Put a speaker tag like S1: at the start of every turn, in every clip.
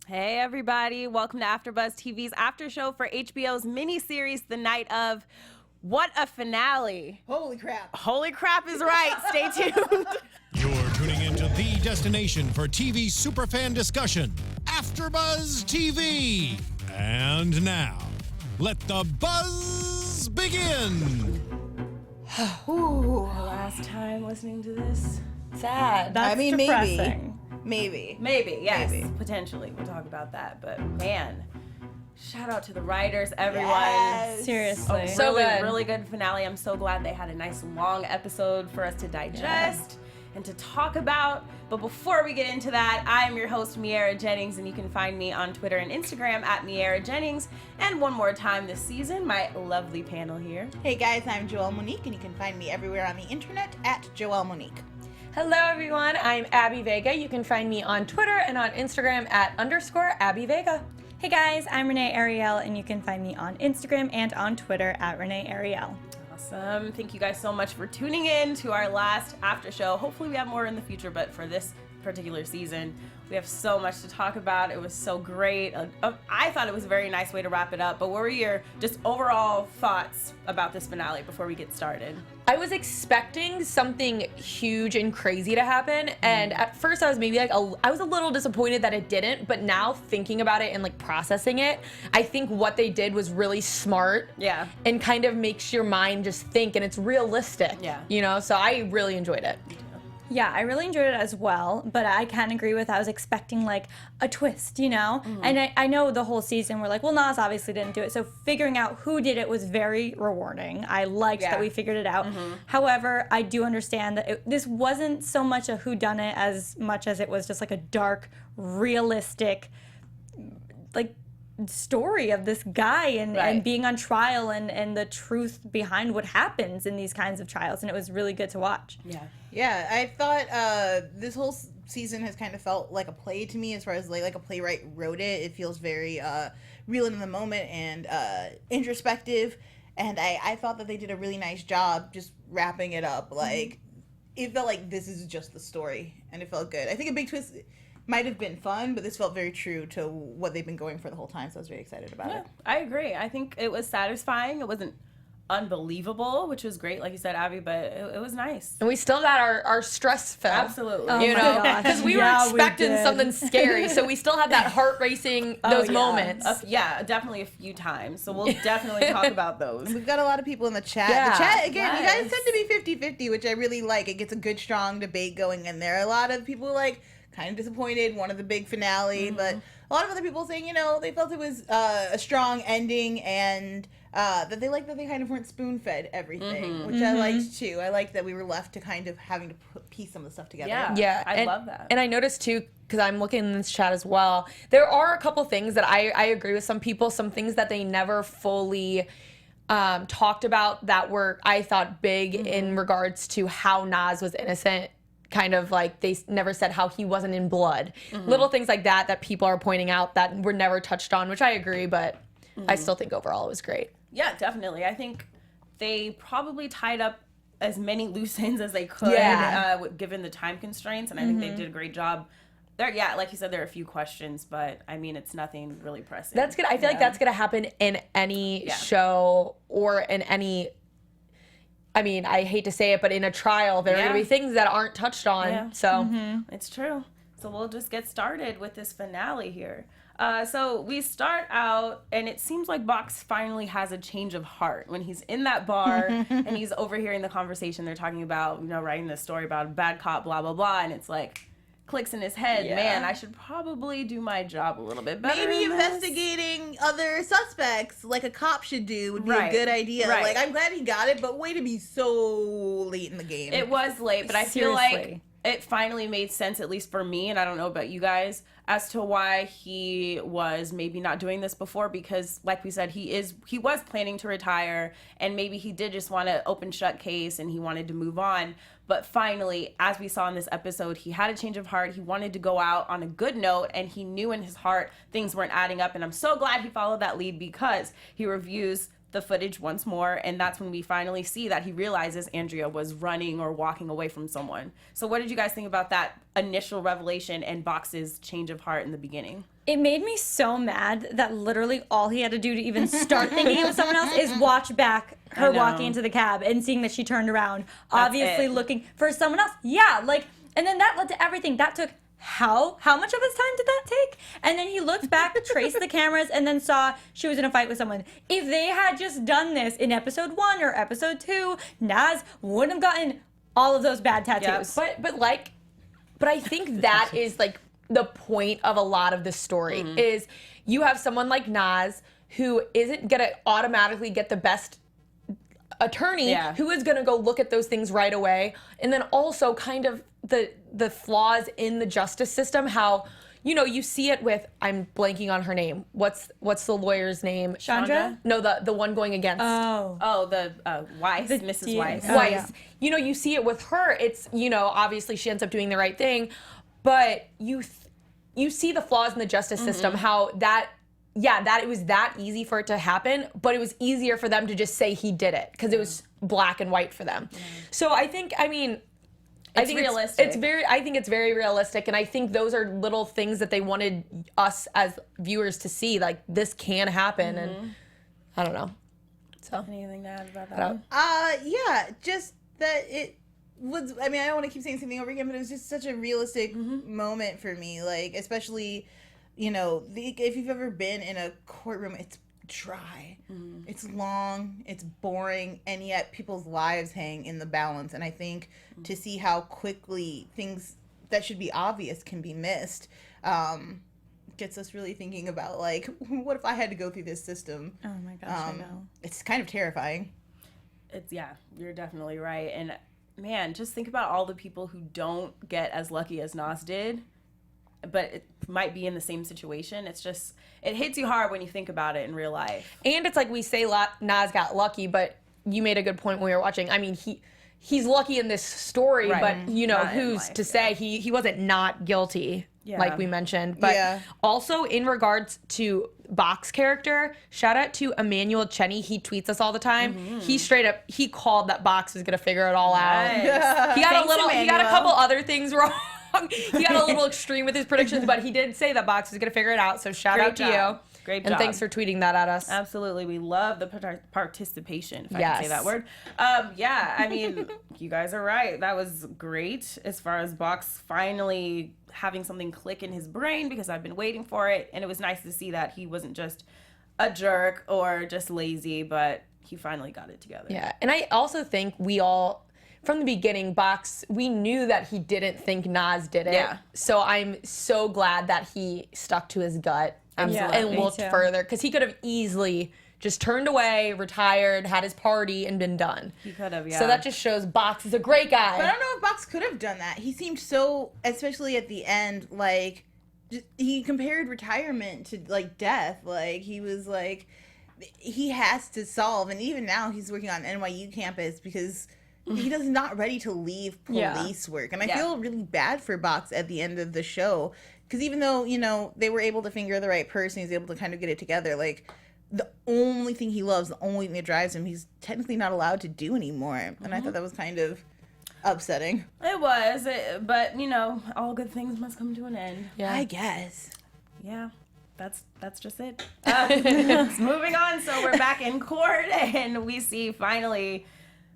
S1: Hey everybody, welcome to AFTERBUZZ TV's after show for HBO's miniseries, The Night of. What a finale.
S2: Holy crap.
S1: Holy crap is right. Stay tuned.
S3: You're tuning into the destination for TV superfan discussion, AFTERBUZZ TV. And now, let the buzz begin.
S1: Ooh, last time listening to this.
S4: Sad.
S2: I mean,
S4: depressing.
S2: Maybe.
S1: Maybe, yes.
S2: Maybe.
S1: Potentially. We'll talk about that. But man, shout out to the writers, everyone.
S2: Yes.
S4: Seriously.
S1: So
S4: So good.
S1: really good finale. I'm so glad they had a nice long episode for us to digest and to talk about. But before we get into that, I'm your host, Miaira Jennings, and you can find me on Twitter and Instagram at Miaira Jennings. And one more time this season, my lovely panel here.
S2: Hey guys, I'm Joelle Monique, and you can find me everywhere on the internet at Joelle Monique.
S4: Hello, everyone. I'm Abby Vega. You can find me on Twitter and on Instagram at _Abby Vega.
S5: Hey guys, I'm Renee Ariel, and you can find me on Instagram and on Twitter at Renee Ariel.
S1: Awesome. Thank you guys so much for tuning in to our last after show. Hopefully we have more in the future, but for this particular season, we have so much to talk about. It was so great. I thought it was a very nice way to wrap it up, but what were your just overall thoughts about this finale before we get started?
S4: I was expecting something huge and crazy to happen, and at first I was maybe like, I was a little disappointed that it didn't, but now thinking about it and like processing it, I think what they did was really smart.
S1: Yeah.
S4: And kind of makes your mind just think, and it's realistic.
S1: Yeah.
S4: You know, so I really enjoyed it.
S5: Yeah, I really enjoyed it as well, but I can agree with I was expecting like a twist, you know? And I know the whole season we're like, well, Nas obviously didn't do it, so figuring out who did it was very rewarding. I liked that we figured it out. However, I do understand that this wasn't so much a whodunit as much as it was just like a dark, realistic, like, story of this guy and being on trial and the truth behind what happens in these kinds of trials, and it was really good to watch.
S2: Yeah, I thought this whole season has kind of felt like a play to me as far as like a playwright wrote it. It feels very real in the moment and introspective, and I thought that they did a really nice job just wrapping it up. Like, it felt like this is just the story, and it felt good. I think a big twist might have been fun, but this felt very true to what they've been going for the whole time, so I was very excited about it.
S1: I agree. I think it was satisfying. It wasn't unbelievable, which was great, like you said, Abby, but it was nice.
S4: And we still got our stress fell.
S1: Absolutely.
S4: You know, because we were expecting something scary, so we still had that heart racing, those moments.
S1: Yeah, definitely a few times. So we'll definitely talk about those.
S2: We've got a lot of people in the chat.
S4: Yeah.
S2: The chat, again, you guys tend to be 50-50, which I really like. It gets a good, strong debate going in there. A lot of people, like, kind of disappointed, wanted the big finale, but a lot of other people saying, you know, they felt it was a strong ending and that they liked that they kind of weren't spoon-fed everything, which I liked too. I liked that we were left to kind of having to piece some of the stuff together.
S4: Yeah,
S1: I love that.
S4: And I noticed too, because I'm looking in this chat as well, there are a couple things that I agree with some people, some things that they never fully talked about that were, I thought, big in regards to how Nas was innocent. Kind of like they never said how he wasn't in blood. Little things like that people are pointing out that were never touched on, which I agree, but I still think overall it was great.
S1: Yeah, definitely. I think they probably tied up as many loose ends as they could, given the time constraints, and I think they did a great job. There, yeah, like you said, there are a few questions, but I mean, it's nothing really pressing.
S4: That's good. I feel like that's gonna happen in any show or in any. I mean, I hate to say it, but in a trial, there are going to be things that aren't touched on.
S1: Yeah.
S4: So
S1: It's true. So we'll just get started with this finale here. So we start out, and it seems like Box finally has a change of heart when he's in that bar and he's overhearing the conversation. They're talking about, you know, writing this story about a bad cop, blah, blah, blah. And it's like, clicks in his head, man, I should probably do my job a little bit better.
S2: Maybe investigating other suspects like a cop should do would be a good idea.
S1: Right.
S2: Like, I'm glad he got it, but way to be so late in the game.
S1: It was late, but I feel like it finally made sense, at least for me, and I don't know about you guys, as to why he was maybe not doing this before, because like we said, he was planning to retire, and maybe he did just want to open shut case and he wanted to move on. But finally, as we saw in this episode, he had a change of heart. He wanted to go out on a good note, and he knew in his heart things weren't adding up. And I'm so glad he followed that lead, because he reviews the footage once more, and that's when we finally see that he realizes Andrea was running or walking away from someone. So what did you guys think about that initial revelation and Box's change of heart in the beginning?
S5: It made me so mad that literally all he had to do to even start thinking it was someone else is watch back her walking into the cab and seeing that she turned around, obviously looking for someone else. Yeah, like, and then that led to everything. That took how much of his time did that take? And then he looked back, traced the cameras, and then saw she was in a fight with someone. If they had just done this in episode 1 or episode 2, Naz wouldn't have gotten all of those bad tattoos.
S4: Yep. But I think that is like the point of a lot of the story is you have someone like Naz who isn't gonna automatically get the best attorney who is gonna go look at those things right away, and then also kind of the flaws in the justice system, how you see it with, I'm blanking on her name. What's the lawyer's name?
S5: Chandra?
S4: No, the one going against.
S1: The Weiss, Mrs. Weiss.
S4: Weiss. You see it with her. It's obviously she ends up doing the right thing, but you see the flaws in the justice system. How that it was that easy for it to happen, but it was easier for them to just say he did it because it was black and white for them. So I think
S1: realistic.
S4: I think it's very realistic, and I think those are little things that they wanted us as viewers to see. Like, this can happen, and I don't know. So
S1: anything to add about that one?
S2: Yeah, just that it was. I mean, I don't want to keep saying something over again, but it was just such a realistic moment for me. Like, especially, if you've ever been in a courtroom, it's dry, it's long, it's boring, and yet people's lives hang in the balance. And I think to see how quickly things that should be obvious can be missed gets us really thinking about, like, what if I had to go through this system?
S5: Oh my gosh, I know.
S2: It's kind of terrifying.
S1: You're definitely right. And man, just think about all the people who don't get as lucky as Nas did, but it might be in the same situation. It's just, it hits you hard when you think about it in real life.
S4: And it's like we say Nas got lucky, but you made a good point when we were watching. I mean, he's lucky in this story, but who's to say he wasn't not guilty, like we mentioned. But also in regards to Box character, shout out to Emmanuel Cheney. He tweets us all the time. He straight up called that Box was gonna figure it all out. He got a couple other things wrong. He got a little extreme with his predictions, but he did say that Box is going to figure it out. So shout out to you.
S1: Great
S4: and
S1: job.
S4: thanks for tweeting that at us.
S1: Absolutely. We love the participation, if I can say that word. I mean, you guys are right. That was great as far as Box finally having something click in his brain, because I've been waiting for it. And it was nice to see that he wasn't just a jerk or just lazy, but he finally got it together.
S4: Yeah. And I also think we all, from the beginning, Box, we knew that he didn't think Nas did it. Yeah. So I'm so glad that he stuck to his gut and looked further, because he could have easily just turned away, retired, had his party, and been done.
S1: He could have,
S4: So that just shows Box is a great guy.
S2: But I don't know if Box could have done that. He seemed so, especially at the end, like, he compared retirement to, like, death. Like, he was like, he has to solve, and even now he's working on NYU campus because he is not ready to leave police work. And I feel really bad for Box at the end of the show, because even though, they were able to finger the right person, he's able to kind of get it together, like, the only thing he loves, the only thing that drives him, he's technically not allowed to do anymore. And I thought that was kind of upsetting.
S1: It was, but, all good things must come to an end.
S2: Yeah, I guess.
S1: Yeah. That's just it. Moving on. So we're back in court, and we see finally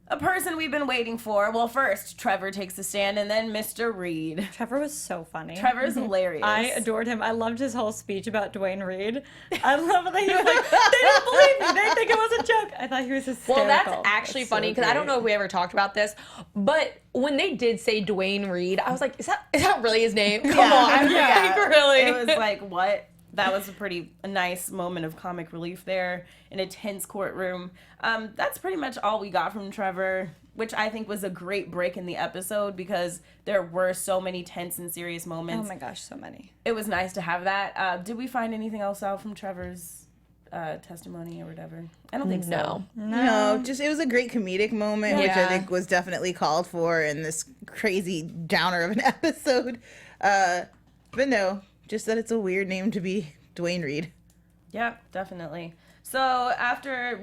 S1: a person we've been waiting for. Well, first, Trevor takes a stand, and then Mr. Reed.
S5: Trevor was so funny.
S1: Trevor's hilarious.
S5: I adored him. I loved his whole speech about Dwayne Reed. I love that he was like, they don't believe me. They think it was a joke. I thought he was hysterical.
S4: Well, that's actually funny, because I don't know if we ever talked about this, but when they did say Dwayne Reed, I was like, is that really his name? Come on.
S1: Yeah.
S4: Like, really?
S1: It was like, what? That was a nice moment of comic relief there in a tense courtroom. That's pretty much all we got from Trevor, which I think was a great break in the episode, because there were so many tense and serious moments.
S5: Oh my gosh, so many.
S1: It was nice to have that. Did we find anything else out from Trevor's testimony or whatever? I don't think so.
S2: No, just it was a great comedic moment, which I think was definitely called for in this crazy downer of an episode. But no, just that it's a weird name to be Dwayne Reed.
S1: Yeah, definitely. So after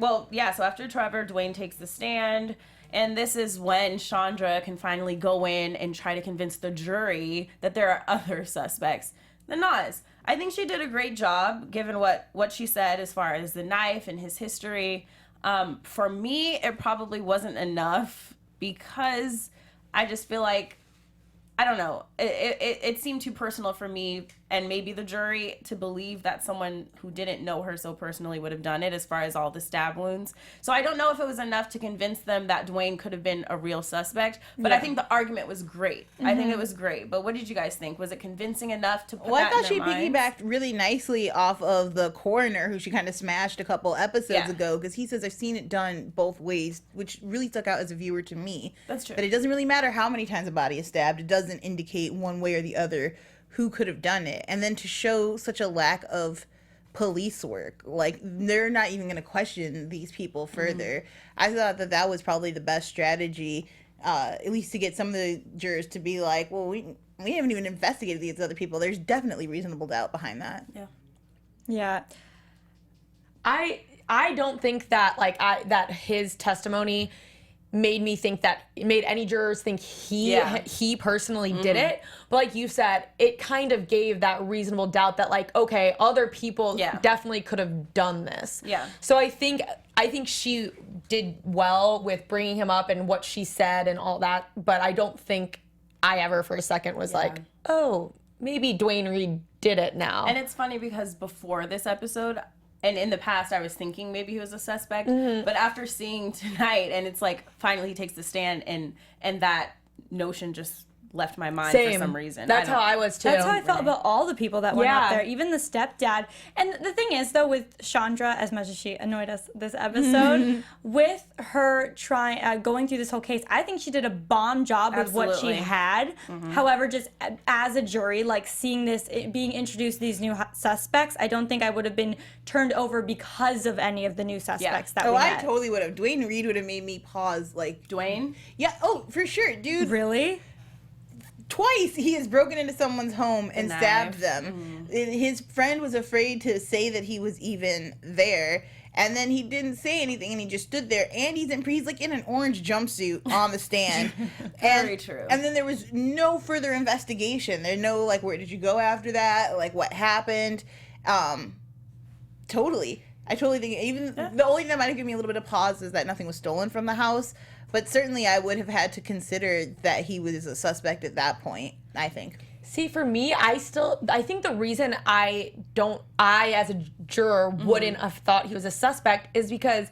S1: Trevor, Dwayne takes the stand. And this is when Chandra can finally go in and try to convince the jury that there are other suspects than Nas. I think she did a great job, given what she said as far as the knife and his history. For me, it probably wasn't enough because I just feel like, I don't know, it seemed too personal for me and maybe the jury to believe that someone who didn't know her so personally would have done it, as far as all the stab wounds. So I don't know if it was enough to convince them that Dwayne could have been a real suspect, but I think the argument was great. I think it was great. But what did you guys think? Was it convincing enough to put that in their minds?
S2: I thought she piggybacked really nicely off of the coroner, who she kind of smashed a couple episodes ago, because he says, I've seen it done both ways, which really stuck out as a viewer to me.
S1: That's true.
S2: That it doesn't really matter how many times a body is stabbed. It doesn't indicate one way or the other who could have done it. And then to show such a lack of police work, like they're not even going to question these people further. I thought that was probably the best strategy, at least to get some of the jurors to be like, well, we haven't even investigated these other people. There's definitely reasonable doubt behind that.
S5: Yeah.
S4: I don't think that that his testimony made any jurors think he personally did it. But like you said, it kind of gave that reasonable doubt that, like, okay, other people definitely could have done this.
S1: Yeah.
S4: So I think she did well with bringing him up and what she said and all that. But I don't think I ever for a second was like, oh, maybe Dwayne Reed did it now.
S1: And it's funny because before this episode, and in the past, I was thinking maybe he was a suspect. But after seeing tonight, and it's like, finally he takes the stand, and that notion just left my mind for some reason.
S4: That's how I was, too.
S5: That's how I felt about all the people that went up there, even the stepdad. And the thing is, though, with Chandra, as much as she annoyed us this episode, with her going through this whole case, I think she did a bomb job with what she had. However, just as a jury, like seeing this, being introduced to these new suspects, I don't think I would have been turned over because of any of the new suspects that we had.
S2: I totally would have. Dwayne Reed would have made me pause, like...
S1: Dwayne?
S2: Yeah, for sure, dude.
S5: Really?
S2: Twice he has broken into someone's home and stabbed them. His friend was afraid to say that he was even there, and then he didn't say anything, and he just stood there. And he's like in an orange jumpsuit on the stand.
S1: Very true.
S2: And then there was no further investigation. There's no like, where did you go after that? Like, what happened? Totally. I totally think even the only thing that might have given me a little bit of pause is that nothing was stolen from the house. But certainly I would have had to consider that he was a suspect at that point, I think.
S4: See, for me, I think the reason I as a juror wouldn't have thought he was a suspect is because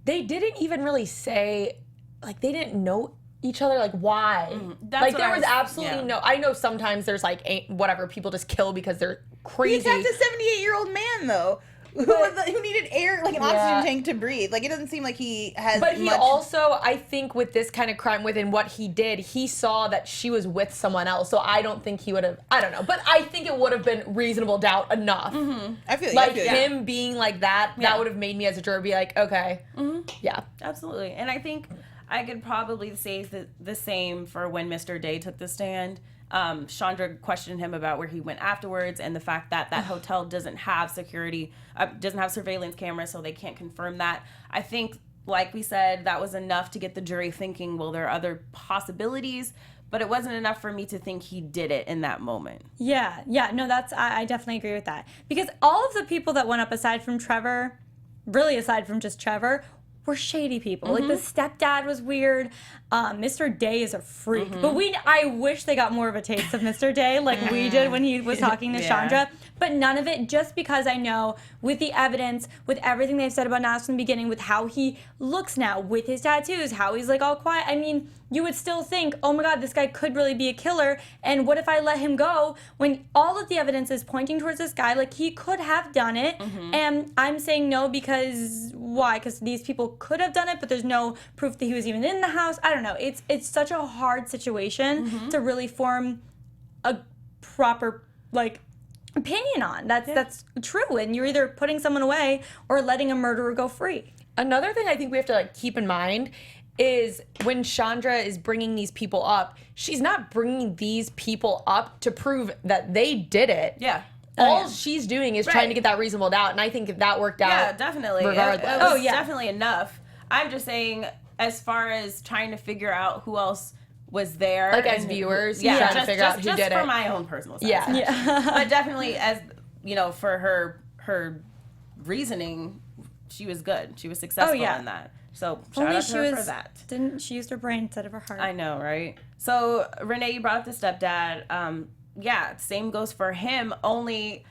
S4: they didn't even really say, like, they didn't know each other, like, why? Like, there was absolutely no... I know sometimes there's, like, whatever, people just kill because they're crazy.
S2: He attacked a 78-year-old man, though. Who needed air, like an oxygen tank to breathe. Like, it doesn't seem like he has
S4: But he also, I think with this kind of crime, within what he did, he saw that she was with someone else. So I don't think he would have, I don't know. But I think it would have been reasonable doubt enough.
S2: I feel
S4: like him being like that, that would have made me as a juror be like, okay, yeah. Absolutely.
S1: And I think I could probably say the same for when Mr. Day took the stand. Chandra questioned him about where he went afterwards and the fact that that hotel doesn't have security, doesn't have surveillance cameras, so they can't confirm that. I think, like we said, that was enough to get the jury thinking, well, there are other possibilities, but it wasn't enough for me to think he did it in that moment.
S5: Yeah, no, I definitely agree with that. Because all of the people that went up aside from Trevor, really aside from just Trevor, were shady people. Like, the stepdad was weird. Mr. Day is a freak. But I wish they got more of a taste of Mr. Day like we did when he was talking to Chandra. But none of it, just because I know with the evidence, with everything they've said about Nas from the beginning, with how he looks now, with his tattoos, how he's like all quiet. I mean, you would still think, oh my God, this guy could really be a killer. And what if I let him go when all of the evidence is pointing towards this guy? Like, he could have done it. And I'm saying no because, why? Because these people could have done it, but there's no proof that he was even in the house. I don't know. It's such a hard situation to really form a proper, like, opinion on. That's true. And you're either putting someone away or letting a murderer go free.
S4: Another thing I think we have to, like, keep in mind is when Chandra is bringing these people up, she's not bringing these people up to prove that they did it.
S1: Yeah.
S4: all she's doing is trying to get that reasonable doubt, and I think that worked out.
S1: Yeah, definitely.
S4: Regardless.
S1: It was definitely enough. I'm just saying, as far as trying to figure out who else was there,
S4: like as viewers, trying to figure out who did it.
S1: Just for my own personal satisfaction. But definitely, as you know, for her reasoning, she was good. She was successful in that. So shout out to her for that.
S5: Didn't she used her brain instead of her heart?
S1: I know, right? So Renee, you brought up the stepdad. Same goes for him. Only,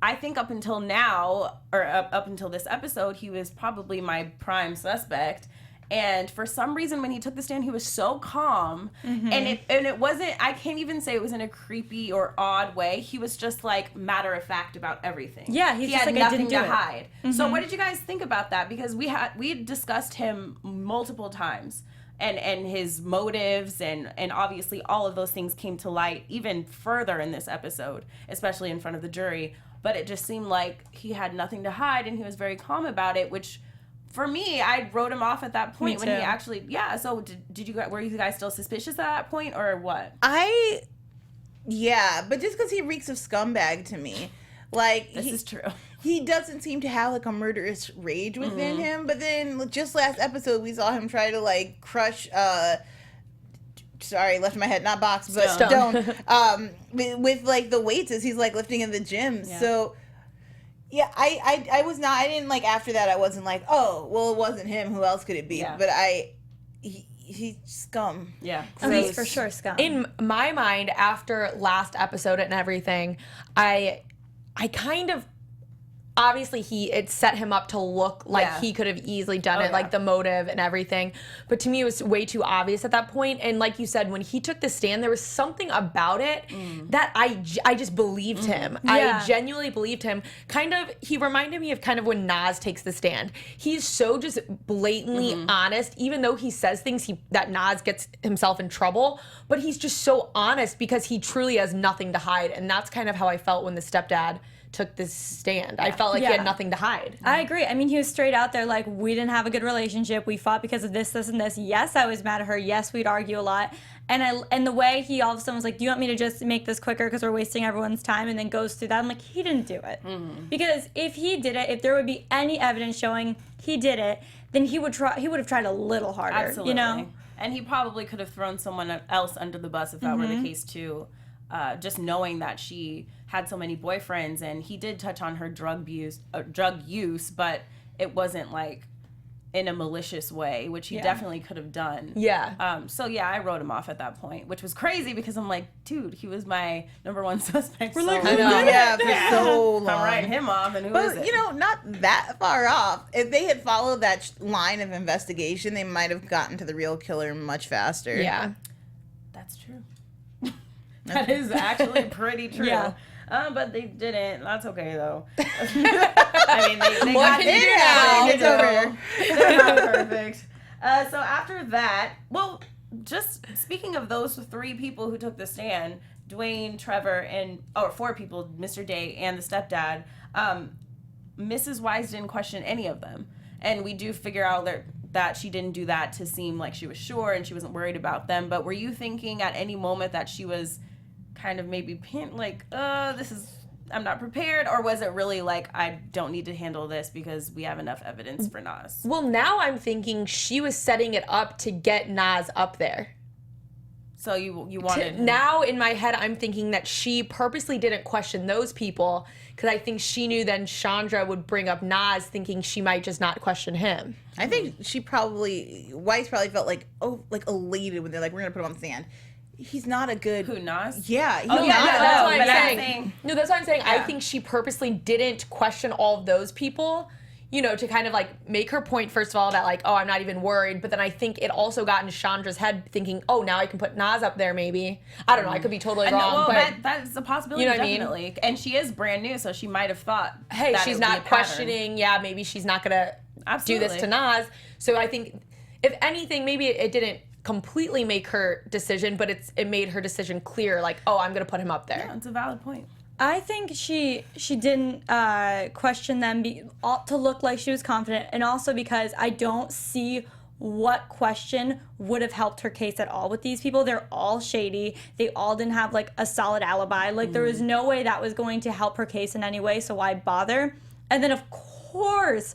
S1: I think up until now, or up until this episode, he was probably my prime suspect. And for some reason, when he took the stand, he was so calm, and it wasn't. I can't even say it was in a creepy or odd way. He was just like matter of fact about everything.
S5: Yeah,
S1: he
S5: just
S1: had
S5: like,
S1: nothing
S5: I didn't
S1: to
S5: do
S1: hide. So what did you guys think about that? Because we had discussed him multiple times, and his motives, and obviously all of those things came to light even further in this episode, especially in front of the jury. But it just seemed like he had nothing to hide, and he was very calm about it, which. For me, I wrote him off at that point when he actually, So did you guys, were you guys still suspicious at that point or what?
S2: But just because he reeks of scumbag to me, like
S1: this is true.
S2: He doesn't seem to have like a murderous rage within him. But then just last episode, we saw him try to like crush. Sorry, left in my head, not box, but stone. With like the weights as he's like lifting in the gym. Yeah. So. Yeah, I was not. I didn't like after that. I wasn't like, oh, well, it wasn't him. Who else could it be? Yeah. But he's scum.
S1: Yeah,
S5: he's for sure scum.
S4: In my mind, after last episode and everything, I kind of. Obviously, it set him up to look like he could have easily done it, like the motive and everything. But to me, it was way too obvious at that point. And like you said, when he took the stand, there was something about it that I just believed him. I genuinely believed him. Kind of, he reminded me of kind of when Nas takes the stand. He's so just blatantly honest, even though he says things that Nas gets himself in trouble. But he's just so honest because he truly has nothing to hide. And that's kind of how I felt when the stepdad took this stand. I felt like he had nothing to hide.
S5: I agree. I mean, he was straight out there like, we didn't have a good relationship. We fought because of this, this, and this. Yes, I was mad at her. Yes, we'd argue a lot. And the way he all of a sudden was like, do you want me to just make this quicker because we're wasting everyone's time, and then goes through that. I'm like, he didn't do it. Because if he did it, if there would be any evidence showing he did it, then he would have tried a little harder.
S1: Absolutely.
S5: You know?
S1: And he probably could have thrown someone else under the bus if that were the case too. Just knowing that she had so many boyfriends, and he did touch on her drug use, but it wasn't like in a malicious way, which he definitely could have done.
S4: Yeah.
S1: I wrote him off at that point, which was crazy because I'm like, dude, he was my number one suspect.
S2: For so long.
S1: I'm writing him off, and who is it?
S2: You know, not that far off. If they had followed that line of investigation, they might have gotten to the real killer much faster.
S4: Yeah.
S1: That's true. That is actually pretty true. Yeah. But they didn't. That's okay, though. I mean, they got it now. It's over. They're not perfect. So after that, well, just speaking of those three people who took the stand, Dwayne, Trevor, four people, Mr. Day and the stepdad, Mrs. Wise didn't question any of them. And we do figure out that she didn't do that to seem like she was sure and she wasn't worried about them. But were you thinking at any moment that she was kind of maybe like, I'm not prepared? Or was it really like, I don't need to handle this because we have enough evidence for Nas?
S4: Well, now I'm thinking she was setting it up to get Nas up there.
S1: So you wanted...
S4: Now in my head, I'm thinking that she purposely didn't question those people because I think she knew then Chandra would bring up Nas, thinking she might just not question him.
S2: I think Weiss probably felt like elated when they're like, we're going to put him on the stand. He's not a good...
S1: Who, Nas?
S2: Yeah.
S4: That's what I'm saying. No, that's what I'm saying. Yeah. I think she purposely didn't question all of those people, to kind of like make her point, first of all, that like, oh, I'm not even worried. But then I think it also got into Chandra's head thinking, oh, now I can put Nas up there maybe. I don't know. I could be totally wrong.
S1: But that's a possibility, definitely. I mean? And she is brand new, so she might have thought,
S4: hey, she's not questioning. Yeah, maybe she's not going to do this to Nas. So I think, if anything, maybe it didn't completely make her decision, but it made her decision clear, like, oh, I'm going to put him up there.
S1: Yeah, it's a valid point.
S5: I think she didn't question them to look like she was confident, and also because I don't see what question would have helped her case at all with these people. They're all shady. They all didn't have like a solid alibi. Like there was no way that was going to help her case in any way, so why bother? And then of course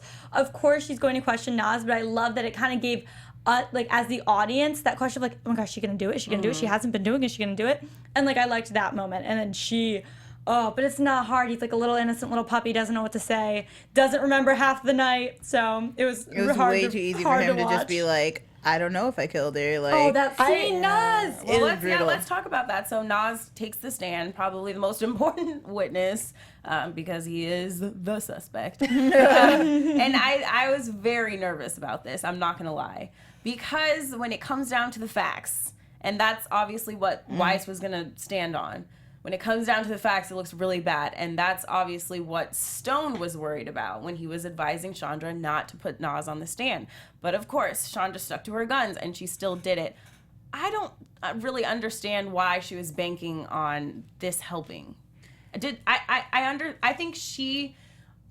S5: she's going to question Naz, but I love that it kind of gave like as the audience that question of like, oh my gosh, is she gonna do it? Is she gonna do it? She hasn't been doing it. Is she gonna do it? And like I liked that moment. And then but it's not hard. He's like a little innocent little puppy, doesn't know what to say, doesn't remember half the night. So it was hard
S2: way too easy for him to just be like, I don't know if I killed her. Like,
S5: that scene, Naz.
S1: Well, let's talk about that. So Naz takes the stand, probably the most important witness, because he is the suspect. And I was very nervous about this. I'm not gonna lie, because when it comes down to the facts, and that's obviously what Weiss was gonna stand on. When it comes down to the facts, it looks really bad. And that's obviously what Stone was worried about when he was advising Chandra not to put Naz on the stand. But of course, Chandra stuck to her guns and she still did it. I don't really understand why she was banking on this helping. I think she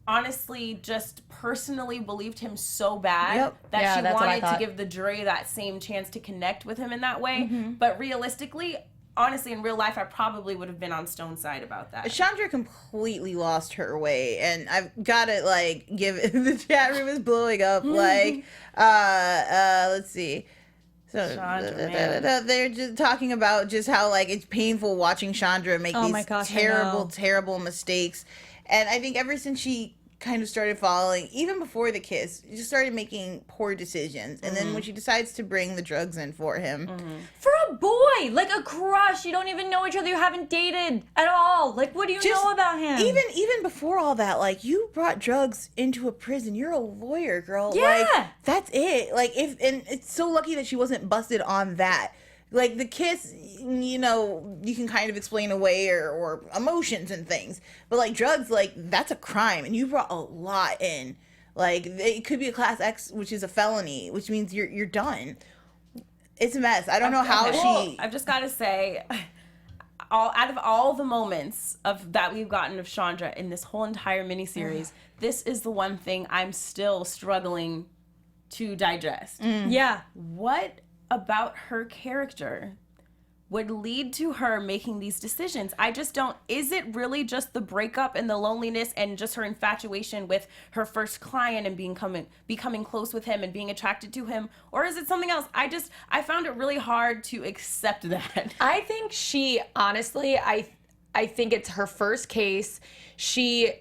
S1: honestly just personally believed him so bad that she wanted to give the jury that same chance to connect with him in that way. But realistically, honestly, in real life, I probably would have been on Stone's side about that.
S2: Chandra completely lost her way, and I've got to, like, give it, the chat room is blowing up, like, let's see. So, they're just talking about just how, like, it's painful watching Chandra make these terrible mistakes. And I think ever since she kind of started following, even before the kiss, she just started making poor decisions. And then when she decides to bring the drugs in for him.
S5: For a boy, like a crush, you don't even know each other, you haven't dated at all. Like, what do you know about him?
S2: Even before all that, like, you brought drugs into a prison. You're a lawyer, girl.
S5: Yeah.
S2: Like, that's it. Like, and it's so lucky that she wasn't busted on that. Like, the kiss, you know, you can kind of explain away or emotions and things. But, like, drugs, like, that's a crime. And you brought a lot in. Like, it could be a Class X, which is a felony, which means you're done. It's a mess. I don't know how she...
S1: I've just got to say, out of all the moments that we've gotten of Chandra in this whole entire miniseries, this is the one thing I'm still struggling to digest.
S5: Yeah.
S1: What about her character would lead to her making these decisions? I just don't. Is it really just the breakup and the loneliness and just her infatuation with her first client and becoming close with him and being attracted to him? Or is it something else? I found it really hard to accept that.
S4: I think she, honestly, I think it's her first case. She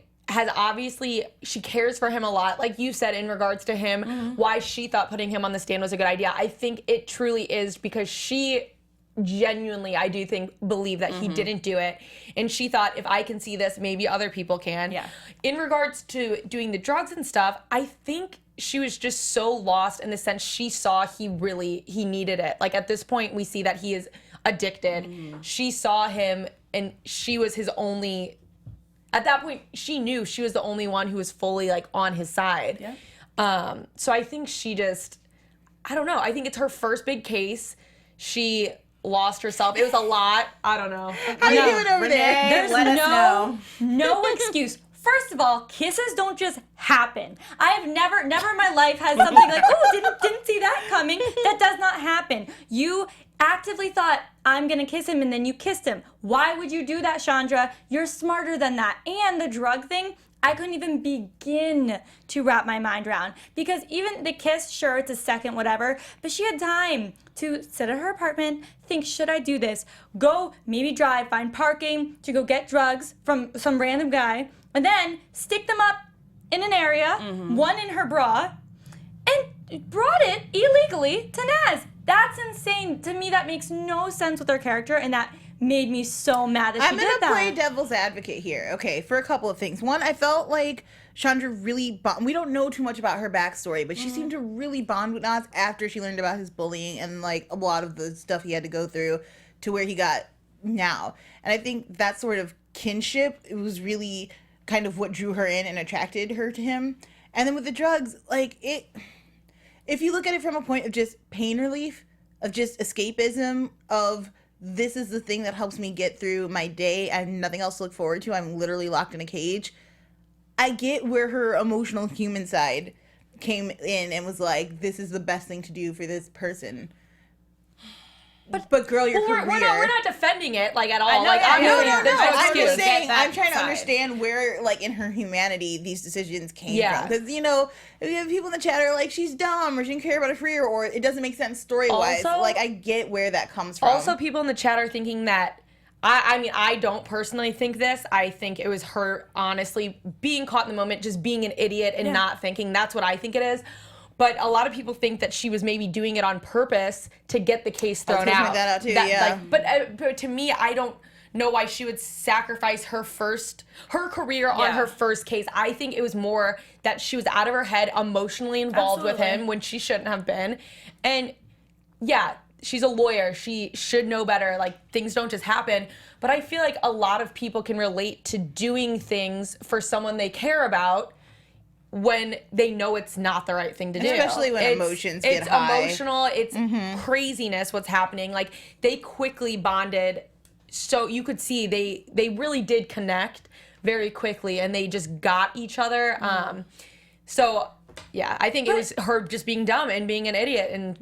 S4: cares for him a lot, like you said, in regards to him, why she thought putting him on the stand was a good idea. I think it truly is because she genuinely, I do think, believe that he didn't do it. And she thought, if I can see this, maybe other people can.
S1: Yeah.
S4: In regards to doing the drugs and stuff, I think she was just so lost in the sense she saw he needed it. Like, at this point, we see that he is addicted. She saw him and she was his only... At that point, she knew she was the only one who was fully, like, on his side.
S1: Yeah.
S4: So I think she just... I don't know. I think it's her first big case. She lost herself. It was a lot. I don't know.
S2: How are you doing over there?
S5: There's no excuse. First of all, kisses don't just happen. I have never in my life had something like, oh, didn't see that coming. That does not happen. You actively thought, I'm gonna kiss him, and then you kissed him. Why would you do that, Chandra? You're smarter than that. And the drug thing, I couldn't even begin to wrap my mind around. Because even the kiss, sure, it's a second, whatever, but she had time to sit at her apartment, think, should I do this? Go, maybe drive, find parking to go get drugs from some random guy, and then stick them up in an area, one in her bra, and brought it illegally to Naz. That's insane. To me, that makes no sense with her character, and that made me so mad that she did that.
S2: I'm gonna play devil's advocate here, okay, for a couple of things. One, I felt like Chandra really we don't know too much about her backstory, but she seemed to really bond with Naz after she learned about his bullying and, like, a lot of the stuff he had to go through to where he got now. And I think that sort of kinship, it was really kind of what drew her in and attracted her to him. And then with the drugs, like, if you look at it from a point of just pain relief, of just escapism, of this is the thing that helps me get through my day, I have nothing else to look forward to, I'm literally locked in a cage, I get where her emotional human side came in and was like, this is the best thing to do for this person. But girl, your career.
S4: We're not defending it like at all.
S1: No,
S4: like
S1: yeah,
S2: No.
S4: there's
S2: I'm
S4: excuse.
S2: just saying. I'm trying to
S1: side.
S2: understand where, like, in her humanity, these decisions came
S4: Yeah.
S2: from. Because if you have people in the chat are like, she's dumb, or she didn't care about her career, or it doesn't make sense story wise.
S4: Also-
S2: Like, I get where that comes from.
S4: Also, people in the chat are thinking that. I mean, I don't personally think this. I think it was her honestly being caught in the moment, just being an idiot and not thinking. That's what I think it is. But a lot of people think that she was maybe doing it on purpose to get the case thrown
S2: people
S4: out.
S2: make that out too, yeah.
S4: But to me, I don't know why she would sacrifice her career on her first case. I think it was more that she was out of her head, emotionally involved with him when she shouldn't have been. And yeah, she's a lawyer. She should know better. Like, things don't just happen. But I feel like a lot of people can relate to doing things for someone they care about when they know it's not the right thing to do.
S2: Especially when emotions get high.
S4: It's emotional. It's craziness what's happening. Like, they quickly bonded. So you could see they really did connect very quickly, and they just got each other. So yeah, I think it was her just being dumb and being an idiot, and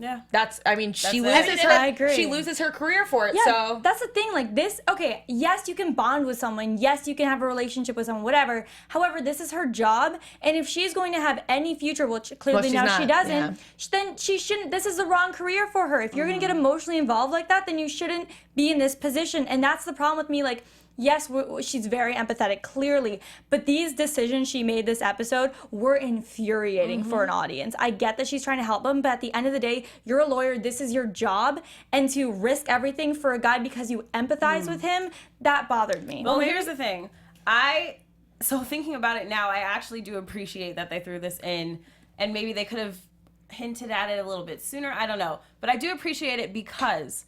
S4: she loses her.
S5: I agree.
S4: She loses her career for it.
S5: Yeah,
S4: So
S5: that's the thing. Like this, okay, yes, you can bond with someone. Yes, you can have a relationship with someone, whatever. However, this is her job. And if she's going to have any future, which clearly
S4: she's
S5: now she
S4: not,
S5: doesn't,
S4: yeah.
S5: then she shouldn't, this is the wrong career for her. If you're going to get emotionally involved like that, then you shouldn't be in this position. And that's the problem with me. Like, yes, she's very empathetic, clearly, but these decisions she made this episode were infuriating for an audience. I get that she's trying to help them, but at the end of the day, you're a lawyer, this is your job, and to risk everything for a guy because you empathize with him, that bothered me.
S1: Well, here's the thing. So thinking about it now, I actually do appreciate that they threw this in, and maybe they could have hinted at it a little bit sooner. I don't know. But I do appreciate it because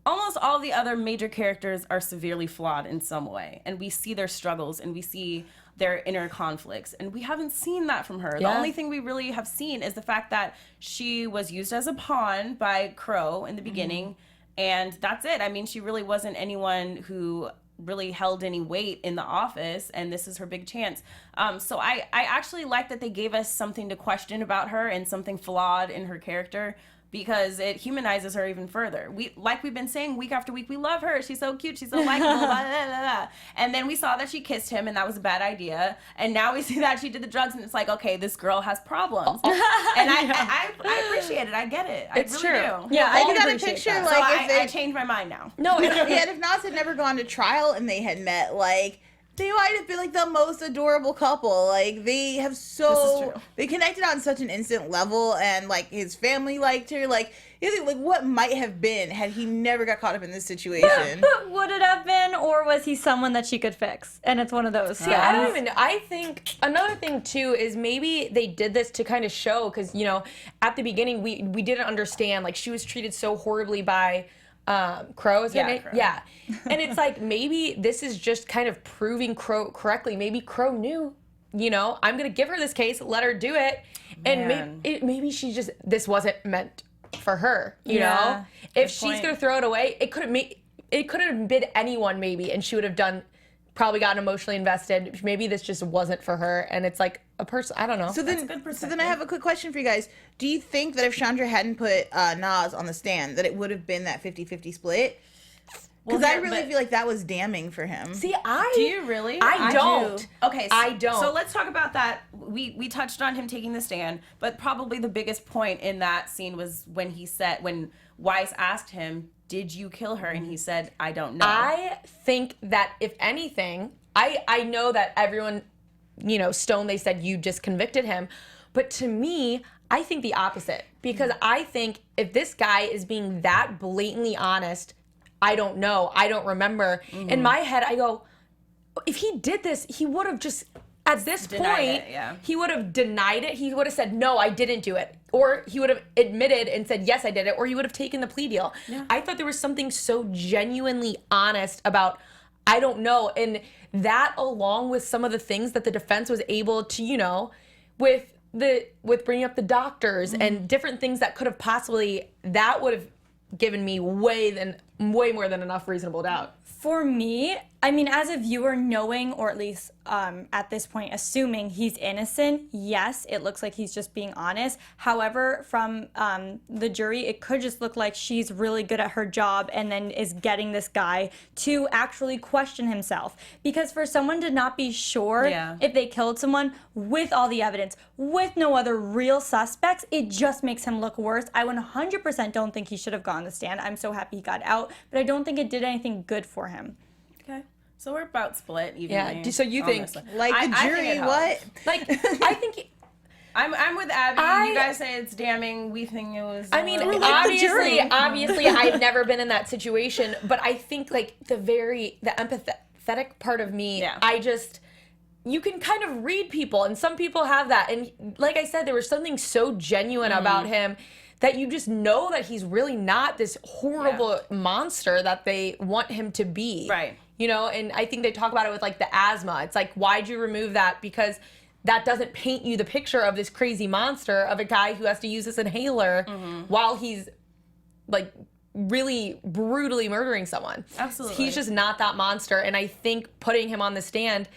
S1: almost all the other major characters are severely flawed in some way, and we see their struggles and we see their inner conflicts, and we haven't seen that from her. The only thing we really have seen is the fact that she was used as a pawn by Crow in the beginning, and that's it. I mean, she really wasn't anyone who really held any weight in the office, and this is her big chance. So I actually like that they gave us something to question about her and something flawed in her character, because it humanizes her even further. We've been saying week after week, we love her. She's so cute. She's so likable. Blah, blah, blah, blah. And then we saw that she kissed him, and that was a bad idea. And now we see that she did the drugs, and it's like, okay, this girl has problems. And I appreciate it. I get it. I
S4: It's
S1: really
S4: true.
S1: do.
S5: Yeah, I
S2: I
S5: can
S2: got a
S5: appreciate
S2: picture,
S5: that.
S2: like,
S1: So I changed my mind now.
S4: no,
S2: if Nas had never gone to trial and they had met, like, they might have been like the most adorable couple. Like, they have
S1: This is true.
S2: they connected on such an instant level, and like his family liked her. Like, you think, like, what might have been had he never got caught up in this situation?
S5: But would it have been, or was he someone that she could fix? And it's one of those.
S4: See, I don't even know. I think another thing too is maybe they did this to kind of show, because at the beginning we didn't understand, like, she was treated so horribly by Crow, is her name?
S1: Crow.
S4: Yeah. And it's like, maybe this is just kind of proving Crow correctly. Maybe Crow knew, I'm going to give her this case, let her do it. And maybe she just, this wasn't meant for her, you know? If she's going to throw it away, it could have been anyone maybe, and she would have probably gotten emotionally invested. Maybe this just wasn't for her, and it's like a person, I don't know.
S2: So then I have a quick question for you guys. Do you think that if Chandra hadn't put Nas on the stand, that it would have been that 50-50 split? Because I really feel like that was damning for him.
S4: See,
S1: Do you really?
S4: I don't.
S1: do. Okay,
S4: I don't.
S1: So let's talk about that. We touched on him taking the stand, but probably the biggest point in that scene was when Weiss asked him, "Did you kill her?" And he said, "I don't know."
S4: I think that if anything, I know that everyone, Stone, they said you just convicted him. But to me, I think the opposite. Because I think if this guy is being that blatantly honest, I don't know, I don't remember. In my head, I go, if he did this, he would have just, at this point, he would have denied it. He would have said, no, I didn't do it. Or he would have admitted and said, yes, I did it. Or he would have taken the plea deal. Yeah. I thought there was something so genuinely honest about, I don't know. And that, along with some of the things that the defense was able to, with bringing up the doctors and different things that could have possibly, that would have given me way way more than enough reasonable doubt.
S5: For me, I mean, as a viewer, knowing, or at least at this point, assuming he's innocent, yes, it looks like he's just being honest. However, from the jury, it could just look like she's really good at her job and then is getting this guy to actually question himself. Because for someone to not be sure if they killed someone with all the evidence, with no other real suspects, it just makes him look worse. I 100% don't think he should have gone on the stand. I'm so happy he got out, but I don't think it did anything good for him.
S1: Okay. So we're about split evenly.
S4: Yeah. So you think
S2: like the jury? What?
S4: Like I think.
S1: I'm with Abby. You guys say it's damning. We think it was.
S4: I mean, obviously, I've never been in that situation, but I think like the empathetic part of me, you can kind of read people, and some people have that. And like I said, there was something so genuine about him that you just know that he's really not this horrible monster that they want him to be.
S1: Right.
S4: You know, and I think they talk about it with like the asthma. It's like, why'd you remove that? Because that doesn't paint you the picture of this crazy monster of a guy who has to use this inhaler while he's like really brutally murdering someone.
S1: Absolutely.
S4: He's just not that monster. And I think putting him on the stand,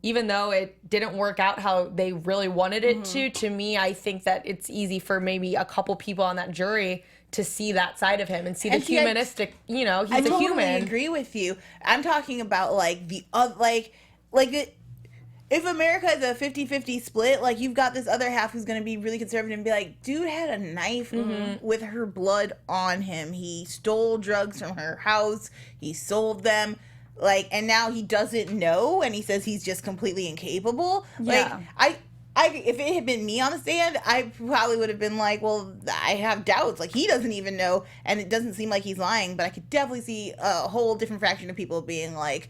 S4: even though it didn't work out how they really wanted it to me, I think that it's easy for maybe a couple people on that jury to see that side of him and see the humanistic, you know, he's a human.
S2: I totally agree with you. I'm talking about like the if America is a 50-50 split, like you've got this other half who's going to be really conservative and be like, dude had a knife with her blood on him. He stole drugs from her house. He sold them. Like, and now he doesn't know, and he says he's just completely incapable.
S5: Yeah.
S2: Like, if it had been me on the stand, I probably would have been like, well, I have doubts. Like, he doesn't even know, and it doesn't seem like he's lying, but I could definitely see a whole different fraction of people being like,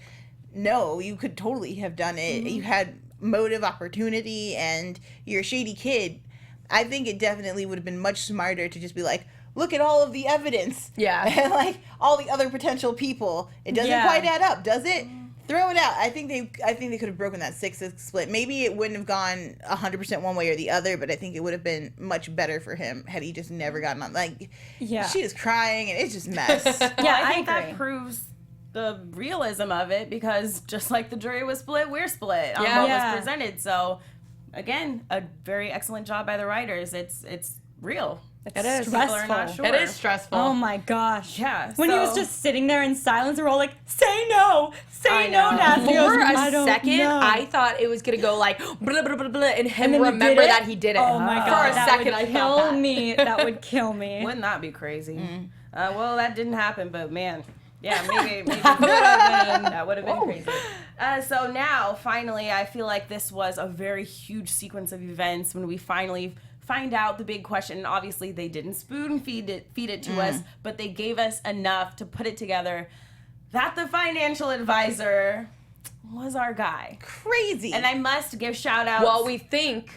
S2: no, you could totally have done it. You had motive, opportunity, and you're a shady kid. I think it definitely would have been much smarter to just be like, look at all of the evidence.
S4: Yeah.
S2: And like all the other potential people. It doesn't quite add up, does it? Throw it out. I think they could have broken that 6-6 split. Maybe it wouldn't have gone 100% one way or the other, but I think it would have been much better for him had he just never gotten on. Like, she is crying and it's just a mess.
S1: I think that proves the realism of it, because just like the jury was split, we're split on what was presented. So again, a very excellent job by the writers. It's real.
S5: It is
S1: stressful. Are not sure.
S4: It is stressful.
S5: Oh my gosh.
S1: Yeah.
S5: When he was just sitting there in silence, we're all like, say no, Nasty.
S4: For a second, I thought it was going to go like, blah, blah, blah, blah, and him remember that he did it.
S5: Oh my God.
S4: For a second, I thought that.
S5: That would kill me.
S1: Wouldn't that be crazy? Well, that didn't happen, but man. Yeah, maybe that would have been crazy. So now, finally, I feel like this was a very huge sequence of events when we finally find out the big question. And obviously, they didn't spoon feed it to us, but they gave us enough to put it together that the financial advisor was our guy.
S2: Crazy.
S1: And I must give shout outs.
S4: Well, we think,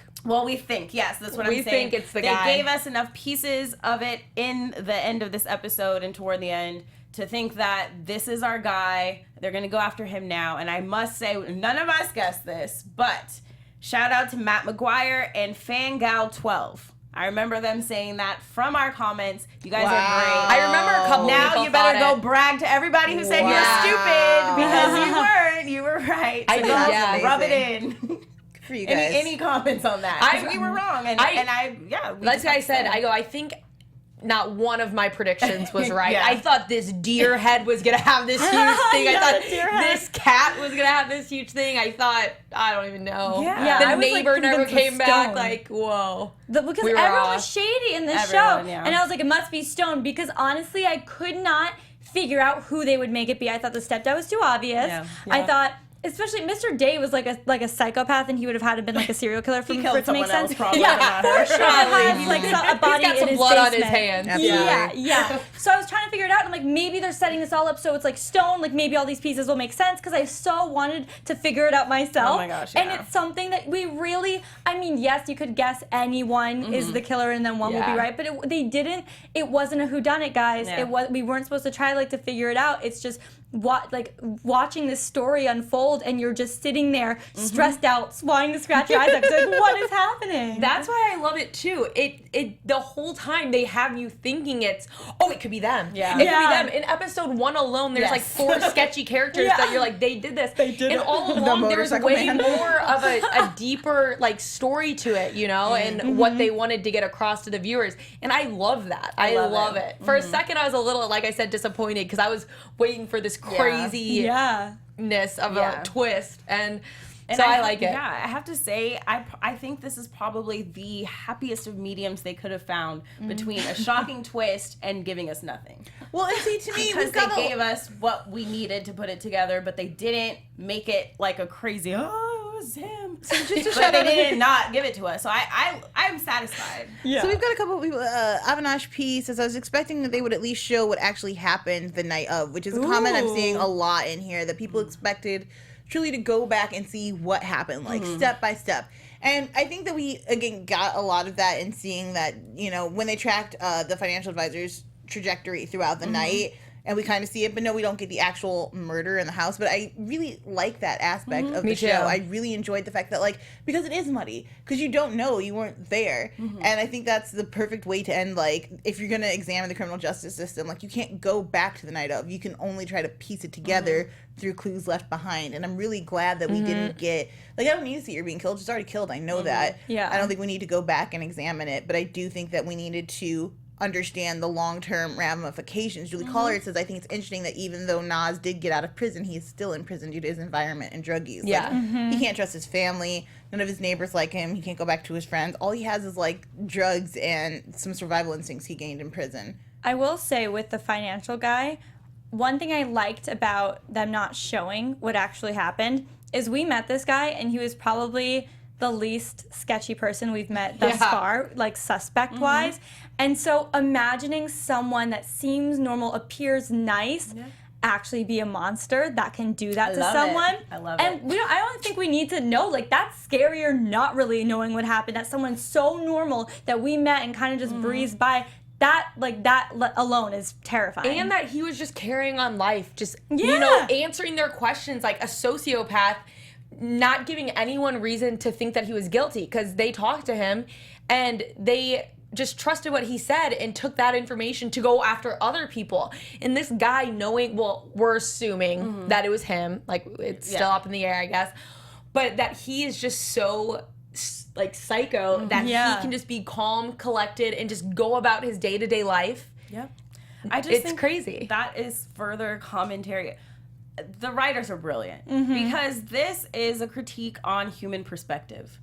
S1: yes, that's what I'm saying.
S4: We think it's the guy.
S1: They gave us enough pieces of it in the end of this episode and toward the end to think that this is our guy. They're going to go after him now. And I must say, none of us guessed this, but shout out to Matt McGuire and Fangal12. I remember them saying that from our comments. You guys are great.
S4: I remember a couple
S1: now
S4: people
S1: you better go
S4: it.
S1: brag to everybody who said you're stupid, because you weren't. You were right. So rub it in.
S2: For you guys.
S1: Any comments on that? We were wrong.
S4: Like I said, I think not one of my predictions was right.
S1: Yeah.
S4: I thought this deer head was going to have this huge thing. I thought this cat was going to have this huge thing. I thought, I don't even know.
S5: Yeah.
S4: The neighbor never came back. Like, whoa.
S5: Because everyone was shady in this show. Yeah. And I was like, it must be Stone. Because honestly, I could not figure out who they would make it be. I thought the stepdad was too obvious. Yeah. I thought, especially Mr. Day was like a psychopath, and he would have had to been like a serial killer for it to make sense.
S1: Probably,
S5: for sure. Has like a body
S4: He's got some
S5: in his
S4: blood
S5: basement.
S4: on his hands.
S5: Yeah. So I was trying to figure it out, and I'm like, maybe they're setting this all up so it's like Stone. Like maybe all these pieces will make sense, because I so wanted to figure it out myself.
S1: Oh my gosh!
S5: And it's something that we really. I mean, yes, you could guess anyone is the killer, and then one will be right. But they didn't. It wasn't a whodunit, guys. We weren't supposed to try to figure it out. It's just watching this story unfold, and you're just sitting there stressed out, wanting to scratch your eyes out. Like, what is happening?
S4: That's why I love it too. It the whole time they have you thinking it could be them.
S1: Yeah.
S4: It could be them. In episode 1 alone, there's like 4 sketchy characters that you're like, they did this.
S2: They did
S4: and
S2: it.
S4: all
S2: The
S4: along there was
S2: motorcycle
S4: way
S2: man.
S4: more of a deeper like story to it, you know, and what they wanted to get across to the viewers. And I love that. I love it. For a second I was a little, like I said, disappointed because I was waiting for this craziness of a twist, and so I like it.
S1: Yeah, I have to say, I think this is probably the happiest of mediums they could have found between a shocking twist and giving us nothing.
S2: Well, and see, to me,
S1: Because they gave us what we needed to put it together, but they didn't make it like a crazy, oh, it was him.
S2: So just to
S1: But
S2: shout
S1: they
S2: out,
S1: did not give it to us. So I'm satisfied.
S5: Yeah.
S2: So we've got a couple of people. Avinash P says, I was expecting that they would at least show what actually happened the night of, which is a comment I'm seeing a lot in here, that people expected truly to go back and see what happened, like step by step. And I think that we, again, got a lot of that in seeing that, you know, when they tracked the financial advisor's trajectory throughout the night, and we kind of see it, but no, we don't get the actual murder in the house. But I really like that aspect of the show. I really enjoyed the fact that, like, because it is muddy, because you don't know, you weren't there. And I think that's the perfect way to end, like, if you're going to examine the criminal justice system, like, you can't go back to the night of. You can only try to piece it together through clues left behind. And I'm really glad that we didn't get, like, I don't need to see her being killed. She's already killed. I know that.
S5: Yeah.
S2: I don't think we need to go back and examine it, but I do think that we needed to understand the long-term ramifications. Julie Collard says, I think it's interesting that even though Nas did get out of prison, he is still in prison due to his environment and drug use.
S4: Yeah.
S2: Like, he can't trust his family. None of his neighbors like him. He can't go back to his friends. All he has is, like, drugs and some survival instincts he gained in prison.
S5: I will say with the financial guy, one thing I liked about them not showing what actually happened is we met this guy, and he was probably the least sketchy person we've met thus far, like suspect-wise. And so imagining someone that seems normal, appears nice, actually be a monster that can do that to someone.
S1: I love
S5: and
S1: it.
S5: I don't think we need to know. Like, that's scarier not really knowing what happened. That someone so normal that we met and kind of just breezed by. That alone is terrifying.
S4: And that he was just carrying on life, just, you know, answering their questions like a sociopath, not giving anyone reason to think that he was guilty, because they talked to him and they just trusted what he said and took that information to go after other people. And this guy knowing, well, we're assuming that it was him, like, it's still up in the air, I guess, but that he is just so, like, psycho that he can just be calm, collected, and just go about his day-to-day life.
S1: Yep. I just think
S4: crazy.
S1: That is further commentary. The writers are brilliant because this is a critique on human perspective.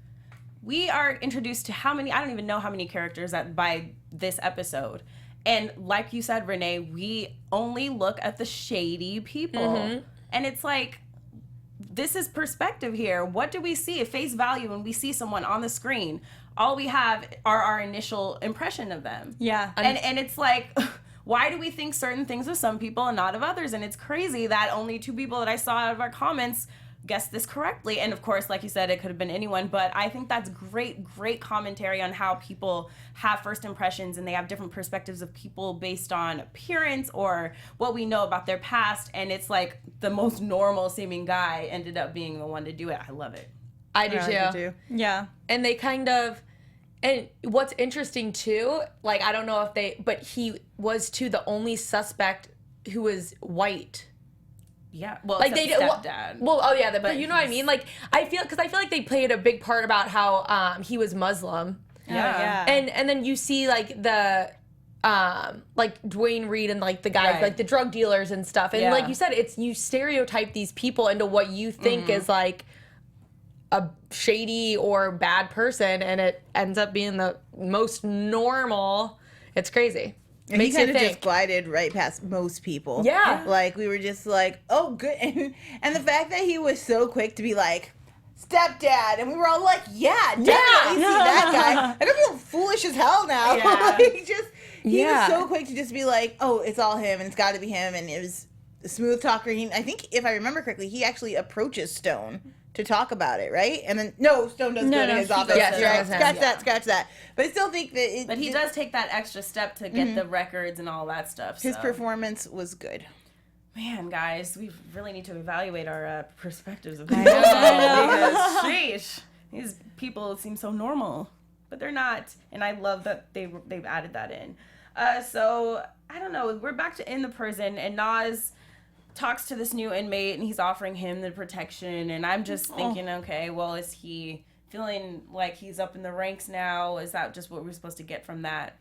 S1: We are introduced to I don't even know how many characters by this episode. And like you said, Renee, we only look at the shady people. And it's like, this is perspective here. What do we see at face value when we see someone on the screen? All we have are our initial impression of them.
S5: Yeah.
S1: And it's like, why do we think certain things of some people and not of others? And it's crazy that only 2 people that I saw out of our comments guessed this correctly. And of course, like you said, it could have been anyone, but I think that's great commentary on how people have first impressions, and they have different perspectives of people based on appearance or what we know about their past. And it's like the most normal seeming guy ended up being the one to do it. I love it.
S4: I do too.
S5: Yeah.
S4: And they kind of, and what's interesting too, like, I don't know if but he was too the only suspect who was white.
S1: Yeah, well,
S4: like they did.
S1: Stepdad.
S4: But you know what I mean. Like, I feel like they played a big part about how he was Muslim.
S1: Yeah.
S4: And then you see like the like Dwayne Reed and like the guys like the drug dealers and stuff. And like you said, it's you stereotype these people into what you think is like a shady or bad person, and it ends up being the most normal. It's crazy.
S2: And he kind of just glided right past most people.
S4: Yeah.
S2: Like, we were just like, oh, good. And the fact that he was so quick to be like, stepdad. And we were all like, yeah, definitely see that guy. Like, I feel foolish as hell now.
S1: Yeah.
S2: Like, he was so quick to just be like, oh, it's all him, and it's got to be him. And it was a smooth talker. I think, if I remember correctly, he actually approaches Stone to talk about it, right? And then, no, Stone doesn't go to his office.
S4: Yes,
S2: scratch that. But I still think that
S1: But he does take that extra step to get the records and all that stuff.
S2: His performance was good.
S1: Man, guys, we really need to evaluate our perspectives of things. Because, sheesh, these people seem so normal, but they're not. And I love that they've added that in. So, I don't know. We're back to in the prison, and Nas talks to this new inmate, and he's offering him the protection. And I'm just thinking, okay, well, is he feeling like he's up in the ranks now? Is that just what we're supposed to get from that?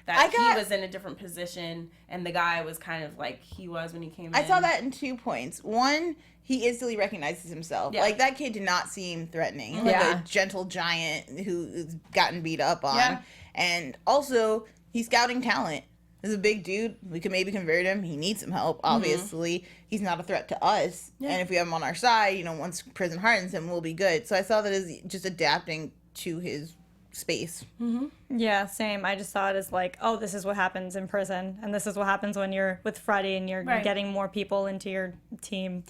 S1: That he was in a different position, and the guy was kind of like he was when he came in.
S2: I saw that in 2 points. One, he instantly recognizes himself.
S1: Yeah.
S2: Like, that kid did not seem threatening. He's like a gentle giant who's gotten beat up on.
S1: Yeah.
S2: And also, he's scouting talent. He's a big dude. We could maybe convert him. He needs some help, obviously. He's not a threat to us. Yeah. And if we have him on our side, once prison hardens him, we'll be good. So I saw that as just adapting to his space.
S5: Yeah, same. I just saw it as like, oh, this is what happens in prison, and this is what happens when you're with Freddie and you're getting more people into your team.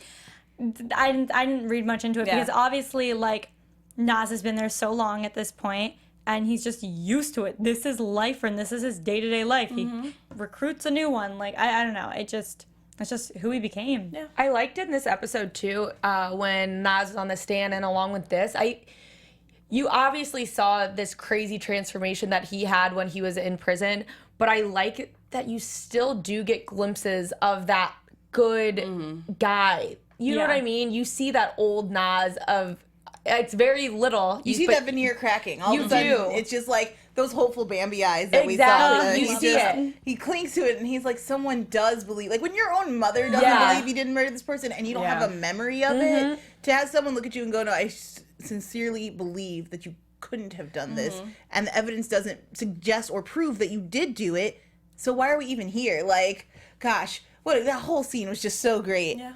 S5: I didn't read much into it because obviously, like, Nas has been there so long at this point, and he's just used to it. This is life, and this is his day-to-day life. He recruits a new one. Like, I don't know. It's just who he became.
S4: Yeah. I liked it in this episode too, when Nas was on the stand, and along with this, you obviously saw this crazy transformation that he had when he was in prison, but I like that you still do get glimpses of that good guy. You know what I mean? You see that old Nas of, it's very little.
S2: You see that veneer cracking. All of a sudden, it's just like those hopeful Bambi eyes that we saw.
S4: You see it.
S2: He clings to it, and he's like, someone does believe. Like, when your own mother doesn't believe you didn't murder this person, and you don't have a memory of it, to have someone look at you and go, no, I sincerely believe that you couldn't have done this, and the evidence doesn't suggest or prove that you did do it, so why are we even here? Like, gosh, that whole scene was just so great.
S1: Yeah.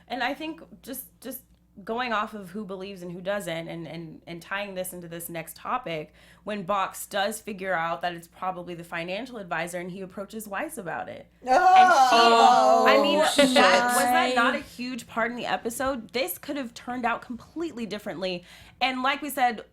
S1: And I think just going off of who believes and who doesn't, and tying this into this next topic, when Box does figure out that it's probably the financial advisor, and he approaches Weiss about it. Was that not a huge part in the episode? This could have turned out completely differently. And like we said,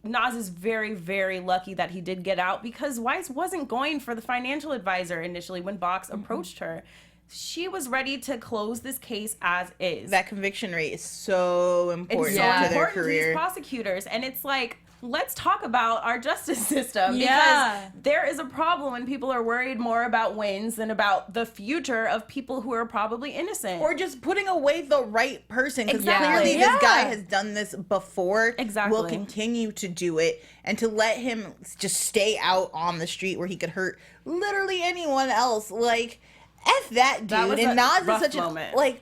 S1: Nas is very, very lucky that he did get out, because Weiss wasn't going for the financial advisor initially when Box approached her. She was ready to close this case as is.
S2: That conviction rate is so important to their career.
S1: To these prosecutors. And it's like, let's talk about our justice system. Because there is a problem when people are worried more about wins than about the future of people who are probably innocent.
S2: Or just putting away the right person. Because clearly this guy has done this before. Will continue to do it. And to let him just stay out on the street where he could hurt literally anyone else. Like, F that dude. And Nas is such a, like,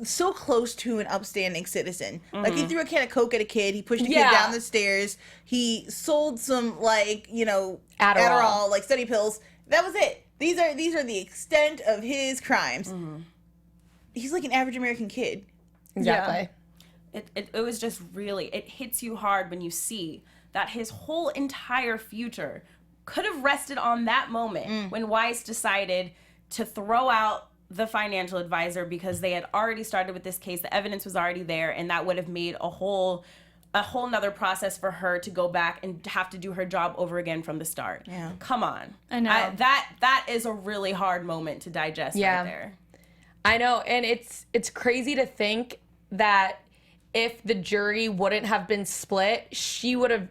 S2: so close to an upstanding citizen. Like, he threw a can of Coke at a kid. He pushed a kid down the stairs. He sold some, like, Adderall, like, study pills. That was it. These are the extent of his crimes. He's like an average American kid.
S4: Exactly.
S1: Yeah. It was just really, it hits you hard when you see that his whole entire future could have rested on that moment when Weiss decided to throw out the financial advisor, because they had already started with this case. The evidence was already there, and that would have made a whole nother process for her to go back and have to do her job over again from the start. Yeah. Come on.
S5: I know.
S1: That is a really hard moment to digest right there.
S4: I know, and it's crazy to think that if the jury wouldn't have been split, she would have,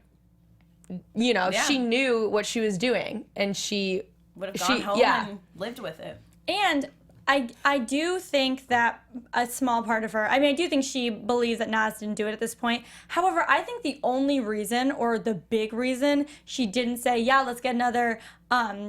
S4: she knew what she was doing, and she
S1: would have gone home and lived with it.
S5: And I do think that a small part of her, I mean, I do think she believes that Nas didn't do it at this point. However, I think the only reason, or the big reason, she didn't say, let's get another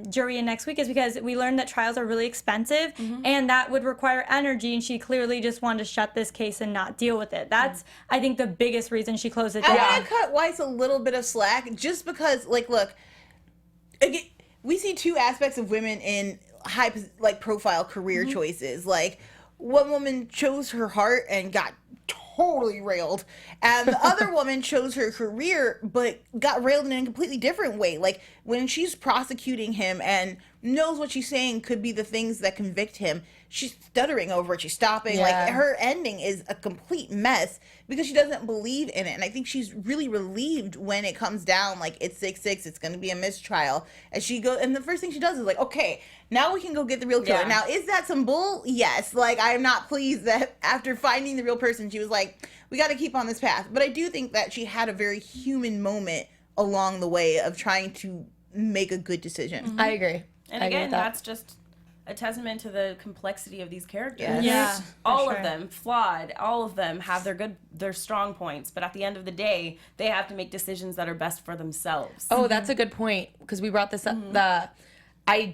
S5: jury in next week, is because we learned that trials are really expensive, and that would require energy, and she clearly just wanted to shut this case and not deal with it. That's, I think, the biggest reason she closed it down.
S2: I want to cut Weiss a little bit of slack, just because, like, look, again, we see two aspects of women in high, like, profile career choices. Like, one woman chose her heart and got totally railed, and the other woman chose her career but got railed in a completely different way. Like, when she's prosecuting him and knows what she's saying could be the things that convict him. She's stuttering over it. She's stopping.
S4: Yeah.
S2: Like, her ending is a complete mess because she doesn't believe in it. And I think she's really relieved when it comes down, like, it's 6-6, it's going to be a mistrial. And she goes, and the first thing she does is like, okay, now we can go get the real killer.
S1: Yeah.
S2: Now, is that some bull? Yes. Like, I am not pleased that after finding the real person, she was like, we got to keep on this path. But I do think that she had a very human moment along the way of trying to make a good decision.
S4: I agree.
S1: And
S4: I agree
S1: again,
S4: with that.
S1: that's just a testament to the complexity of these characters.
S2: Yes.
S5: Yeah, for
S1: All
S5: sure.
S1: of them flawed. All of them have their strong points, but at the end of the day, they have to make decisions that are best for themselves.
S4: Oh, that's a good point because we brought this up. I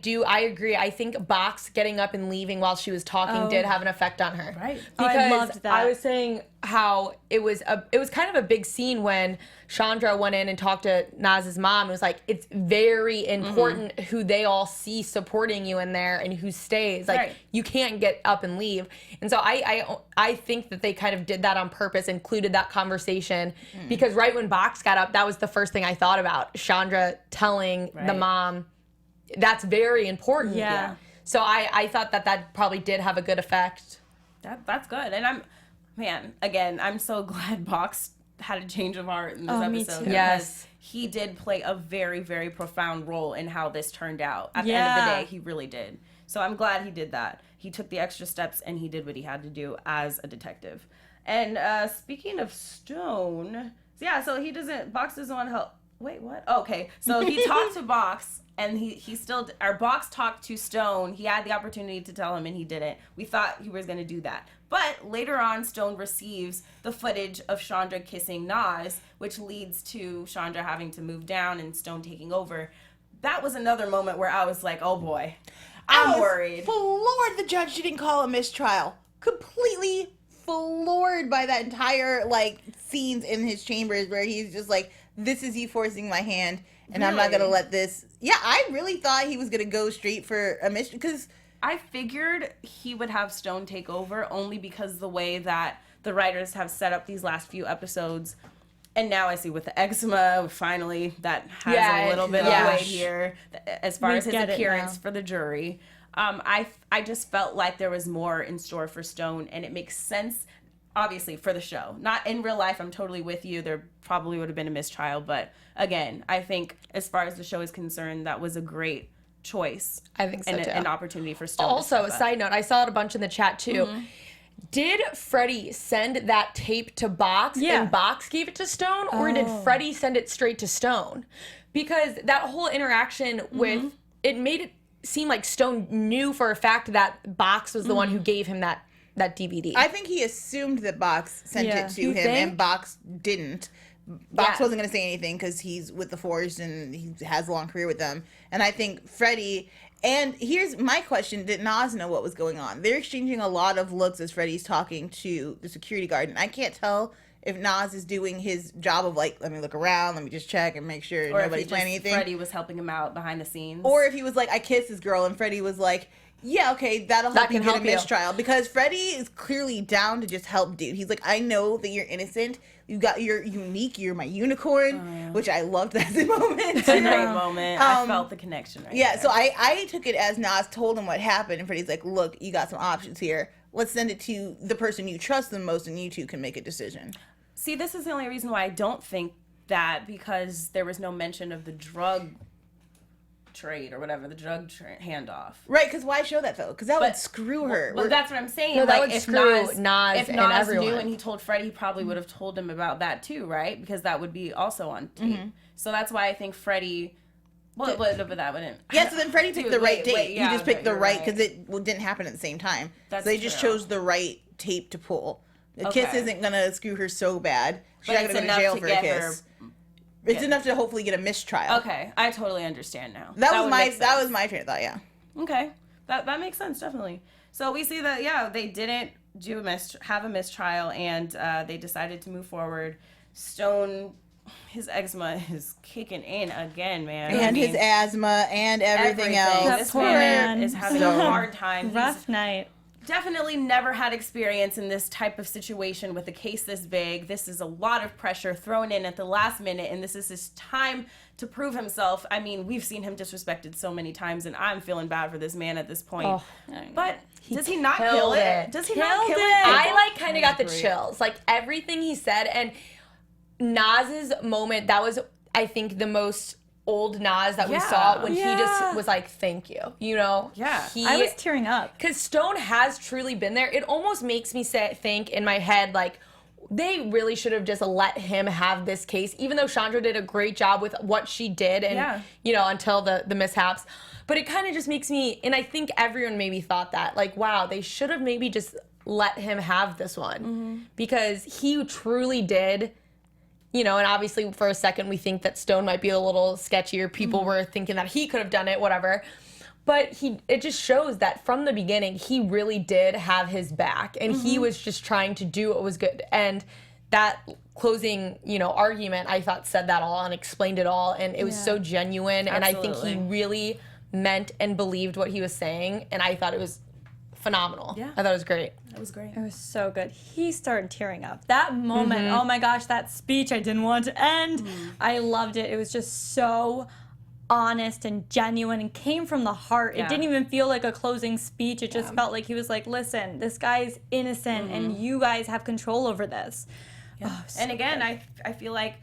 S4: agree. I think Box getting up and leaving while she was talking did have an effect on her.
S1: Right.
S5: Oh,
S4: Because
S5: I loved that.
S4: I was saying how it was kind of a big scene when Chandra went in and talked to Naz's mom. It was like, it's very important who they all see supporting you in there and who stays. Like,
S1: Right.
S4: you can't get up and leave. And so I think that they kind of did that on purpose, included that conversation, because right when Box got up, that was the first thing I thought about. Chandra telling the
S1: Right.
S4: mom, that's very important.
S5: Yeah.
S4: So I thought that probably did have a good effect.
S1: That's good. And I'm so glad Box had a change of heart in this
S5: Oh, me
S1: episode.
S5: too.
S1: because
S4: Yes.
S1: He did play a very, very profound role in how this turned out. At the end of the
S5: Yeah.
S1: day, he really did. So I'm glad he did that. He took the extra steps and he did what he had to do as a detective. And speaking of Stone, Box doesn't want to help. Wait, what? Okay. So he talked to Box and Box talked to Stone. He had the opportunity to tell him and he didn't. We thought he was going to do that. But later on, Stone receives the footage of Chandra kissing Nas, which leads to Chandra having to move down and Stone taking over. That was another moment where I was like, oh boy, I'm worried.
S2: Floored the judge didn't call a mistrial. Completely floored by that entire, like, scenes in his chambers where he's just like, this is you forcing my hand, and I'm not going to
S1: Really?
S2: let this. Yeah, I really thought he was going to go straight for a mistrial, because
S1: I figured he would have Stone take over only because the way that the writers have set up these last few episodes. And now I see with the eczema, finally, that has a little bit of weight here as far
S5: We
S1: as his
S5: get it
S1: appearance
S5: now.
S1: for the jury. I just felt like there was more in store for Stone, and it makes sense, obviously, for the show. Not in real life, I'm totally with you. There probably would have been a mistrial, but again, I think as far as the show is concerned, that was a great choice.
S4: I think so,
S1: and
S4: too.
S1: an opportunity for Stone.
S4: Also,
S1: to
S4: a
S1: step up.
S4: side note, I saw it a bunch in the chat too. Did Freddie send that tape to Box
S5: Yeah.
S4: and Box gave it to Stone? Or did Freddie send it straight to Stone? Because that whole interaction with it made it seem like Stone knew for a fact that Box was the one who gave him that DVD.
S2: I think he assumed that Box sent
S5: Yeah.
S2: it to
S4: You
S2: him,
S4: think?
S2: and Box didn't. Box
S4: Yeah.
S2: wasn't going to say anything because he's with the Force and he has a long career with them. And I think Freddie. And here's my question: did Nas know what was going on? They're exchanging a lot of looks as Freddie's talking to the security guard, and I can't tell if Nas is doing his job of, like, let me look around, let me just check and make sure
S1: Or if
S2: nobody's planning anything.
S1: Freddie was helping him out behind the scenes.
S2: Or if he was like, I kissed this girl, and Freddie was like, yeah, okay, that'll help
S4: That
S2: you
S4: can
S2: get
S4: help
S2: a
S4: you.
S2: mistrial. Because Freddie is clearly down to just help dude. He's like, I know that you're innocent. You're unique. You're my unicorn, which I loved that moment.
S1: It's a great moment. I felt the connection right
S2: Yeah,
S1: there.
S2: so I took it as Nas told him what happened, and Freddie's like, look, you got some options here. Let's send it to the person you trust the most, and you two can make a decision.
S1: See, this is the only reason why I don't think that, because there was no mention of the drug trade or whatever, the drug handoff.
S2: Right, because why show that, though? Because that would
S1: But-
S2: screw her.
S1: Well, that's what I'm saying.
S4: No, that
S1: like,
S4: would
S1: if
S4: screw
S1: Nas
S4: Nas and
S1: knew
S4: everyone.
S1: and he told Freddie, he probably would have told him about that too, right? Because that would be also on tape. So that's why I think Freddie. Well, but that wouldn't.
S2: Yeah, so then Freddie picked
S1: Dude,
S2: the right
S1: wait,
S2: date.
S1: wait,
S2: He
S1: yeah,
S2: just picked
S1: no,
S2: the
S1: you're
S2: right
S1: right.
S2: because it didn't happen at the same time.
S1: That's
S2: so they just
S1: true.
S2: chose the right tape to pull. The kiss
S1: Okay.
S2: isn't gonna screw her so bad. She's
S1: But
S2: not
S1: it's
S2: gonna go to
S1: enough
S2: jail
S1: to
S2: for a
S1: get
S2: kiss.
S1: her.
S2: It's enough to hopefully get a mistrial.
S1: Okay, I totally understand now.
S2: That was
S1: would
S2: my
S1: make sense.
S2: train of thought. Yeah.
S1: Okay, that makes sense, definitely. So we see that they didn't have a mistrial, and they decided to move forward. Stone, his eczema is kicking in again, man. I
S2: And
S1: mean,
S2: his asthma and everything else.
S5: That
S1: This
S5: poor
S1: man
S5: man.
S1: is having
S2: So-
S1: a hard time.
S5: Rough night.
S1: definitely never had experience in this type of situation with a case this big. This is a lot of pressure thrown in at the last minute, and this is his time to prove himself. I mean, we've seen him disrespected so many times, and I'm feeling bad for this man at this point.
S4: Oh,
S1: but does he not kill it? Does he not kill it?
S4: I like kind of got the chills. Like everything he said, and Nas's moment, that was, I think, the most old Nas that we saw when he just was like, thank you, you know?
S1: Yeah.
S5: I was tearing up.
S4: Because Stone has truly been there. It almost makes me think in my head, like, they really should have just let him have this case, even though Chandra did a great job with what she did and, you know, until the mishaps. But it kind of just makes me, and I think everyone maybe thought that, like, wow, they should have maybe just let him have this one. Because he truly did. You know, and obviously for a second we think that Stone might be a little sketchier. People were thinking that he could have done it, whatever. But it just shows that from the beginning, he really did have his back. And he was just trying to do what was good. And that closing, you know, argument, I thought said that all and explained it all. And it was so genuine.
S1: Absolutely.
S4: And I think he really meant and believed what he was saying. And I thought it was phenomenal. Yeah. I thought it was great.
S1: It was great.
S5: It was so good. He started tearing up. That moment, oh my gosh, that speech I didn't want to end. I loved it. It was just so honest and genuine and came from the heart. It didn't even feel like a closing speech. It just felt like he was like, listen, this guy's innocent and you guys have control over this.
S1: Yeah. Oh, so and again, I feel like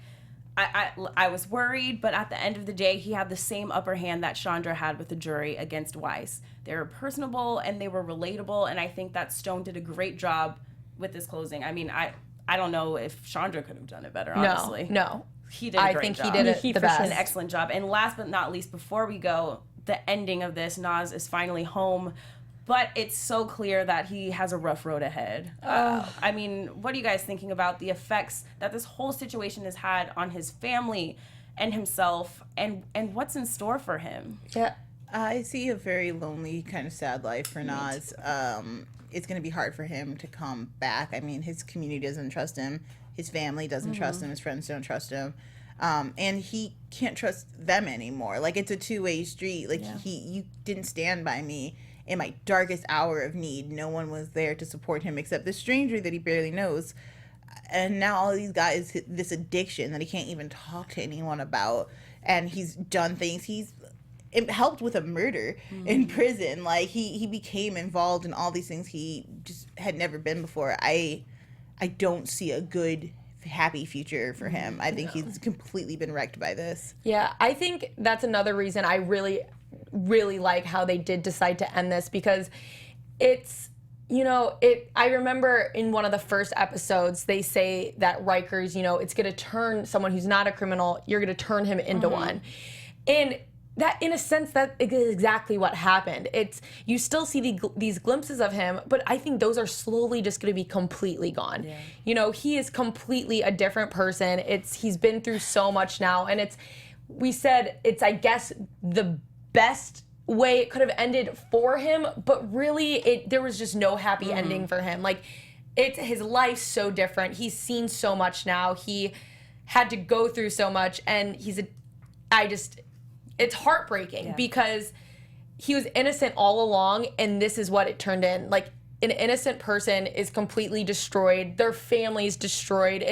S1: I was worried, but at the end of the day, he had the same upper hand that Chandra had with the jury against Weiss. They were personable and they were relatable, and I think that Stone did a great job with this closing. I mean, I don't know if Chandra could have done it better, honestly.
S4: No.
S1: He did a great job.
S4: I think he did it the best.
S1: An excellent job. And last but not least, before we go, the ending of this, Nas is finally home. But it's so clear that he has a rough road ahead. I mean, what are you guys thinking about the effects that this whole situation has had on his family and himself, and what's in store for him?
S4: Yeah.
S2: I see a very lonely, kind of sad life for Nas. It's going to be hard for him to come back. I mean, his community doesn't trust him. His family doesn't trust him. His friends don't trust him. And he can't trust them anymore. Like, it's a two-way street. Like, you didn't stand by me in my darkest hour of need. No one was there to support him except this stranger that he barely knows. And now all these guys, this addiction that he can't even talk to anyone about. And he's done things. He's helped with a murder in prison. Like, he became involved in all these things he just had never been before. I don't see a good, happy future for him. I think he's completely been wrecked by this.
S4: Yeah, I think that's another reason I really, really like how they did decide to end this, because it's, you know, I remember in one of the first episodes, they say that Rikers, you know, it's going to turn someone who's not a criminal, you're going to turn him into one. And that, in a sense, that is exactly what happened. It's, you still see these glimpses of him, but I think those are slowly just going to be completely gone. Yeah. You know, he is completely a different person. He's been through so much now, and we said it's, I guess, the best way it could have ended for him, but really, there was just no happy ending for him. Like, his life's so different. He's seen so much now. He had to go through so much, and it's heartbreaking because he was innocent all along, and this is what it turned in. Like, an innocent person is completely destroyed. Their family's destroyed.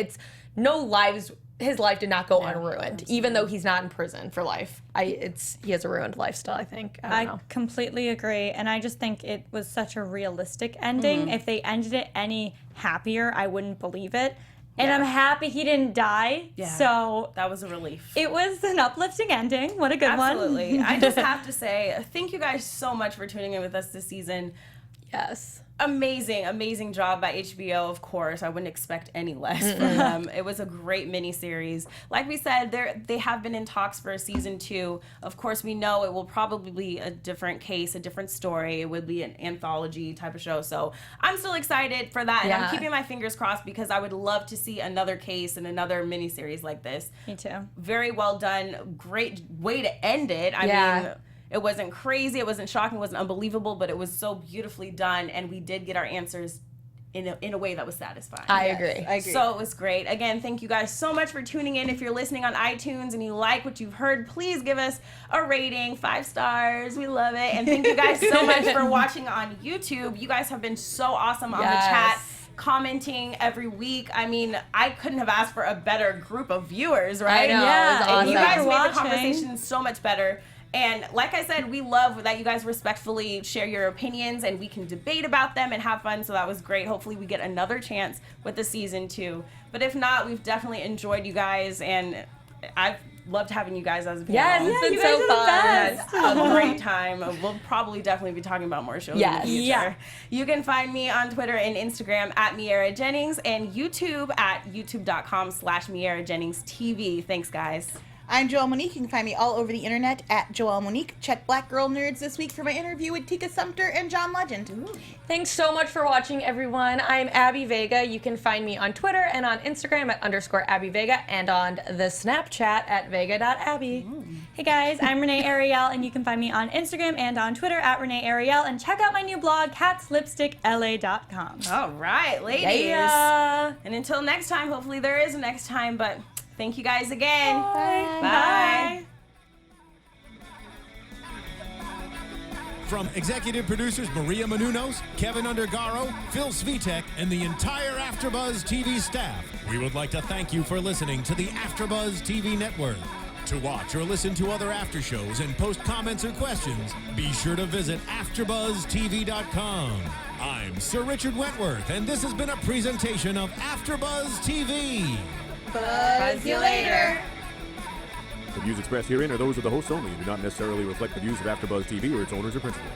S4: His life did not go unruined, even though he's not in prison for life. He has a ruined lifestyle, I think. I don't know.
S5: Completely agree, and I just think it was such a realistic ending. If they ended it any happier, I wouldn't believe it. And I'm happy he didn't die. Yeah. So
S1: that was a relief.
S5: It was an uplifting ending. What a good one.
S1: Absolutely. I just have to say, thank you guys so much for tuning in with us this season.
S4: Yes.
S1: Amazing job by HBO, of course. I wouldn't expect any less from them. It was a great miniseries. Like we said, they have been in talks for a season 2. Of course, we know it will probably be a different case, a different story. It would be an anthology type of show. So I'm still excited for that. And I'm keeping my fingers crossed because I would love to see another case and another miniseries like this.
S5: Me too.
S1: Very well done. Great way to end it. I mean, it wasn't crazy, it wasn't shocking, it wasn't unbelievable, but it was so beautifully done, and we did get our answers in a way that was satisfying.
S4: I agree.
S1: So it was great. Again, thank you guys so much for tuning in. If you're listening on iTunes and you like what you've heard, please give us a rating, 5 stars. We love it. And thank you guys so much for watching on YouTube. You guys have been so awesome on the chat, commenting every week. I mean, I couldn't have asked for a better group of viewers, right?
S4: I know.
S5: Yeah,
S4: It was awesome.
S1: You guys made the
S5: watching.
S1: conversation so much better. And like I said, we love that you guys respectfully share your opinions and we can debate about them and have fun. So that was great. Hopefully we get another chance with the season 2. But if not, we've definitely enjoyed you guys, and I've loved having you guys as a panel.
S4: Yes, it's been
S5: you guys
S4: so
S5: are the
S4: fun.
S5: best.
S1: A great time. We'll probably definitely be talking about more shows in the future.
S5: Yeah.
S1: You can find me on Twitter and Instagram at Miaira Jennings and YouTube at youtube.com/Miaira Jennings TV. Thanks, guys.
S2: I'm Joelle Monique. You can find me all over the internet at Joelle Monique. Check Black Girl Nerds this week for my interview with Tika Sumter and John Legend.
S4: Thanks so much for watching, everyone. I'm Abby Vega. You can find me on Twitter and on Instagram at _Abby Vega and on the Snapchat at vega.abby.
S5: Hey guys, I'm Renee Ariel, and you can find me on Instagram and on Twitter at Renee Ariel, and check out my new blog, catslipstickla.com.
S1: All right, ladies.
S4: Yeah.
S1: And until next time, hopefully there is a next time, but thank you guys again.
S5: Bye.
S1: Bye.
S3: From executive producers Maria Menounos, Kevin Undergaro, Phil Svitek, and the entire AfterBuzz TV staff, we would like to thank you for listening to the AfterBuzz TV network. To watch or listen to other after shows and post comments or questions, be sure to visit AfterBuzzTV.com. I'm Sir Richard Wentworth, and this has been a presentation of AfterBuzz TV.
S2: Buzz you later.
S6: The views expressed herein are those of the hosts only and do not necessarily reflect the views of AfterBuzz TV or its owners or principals.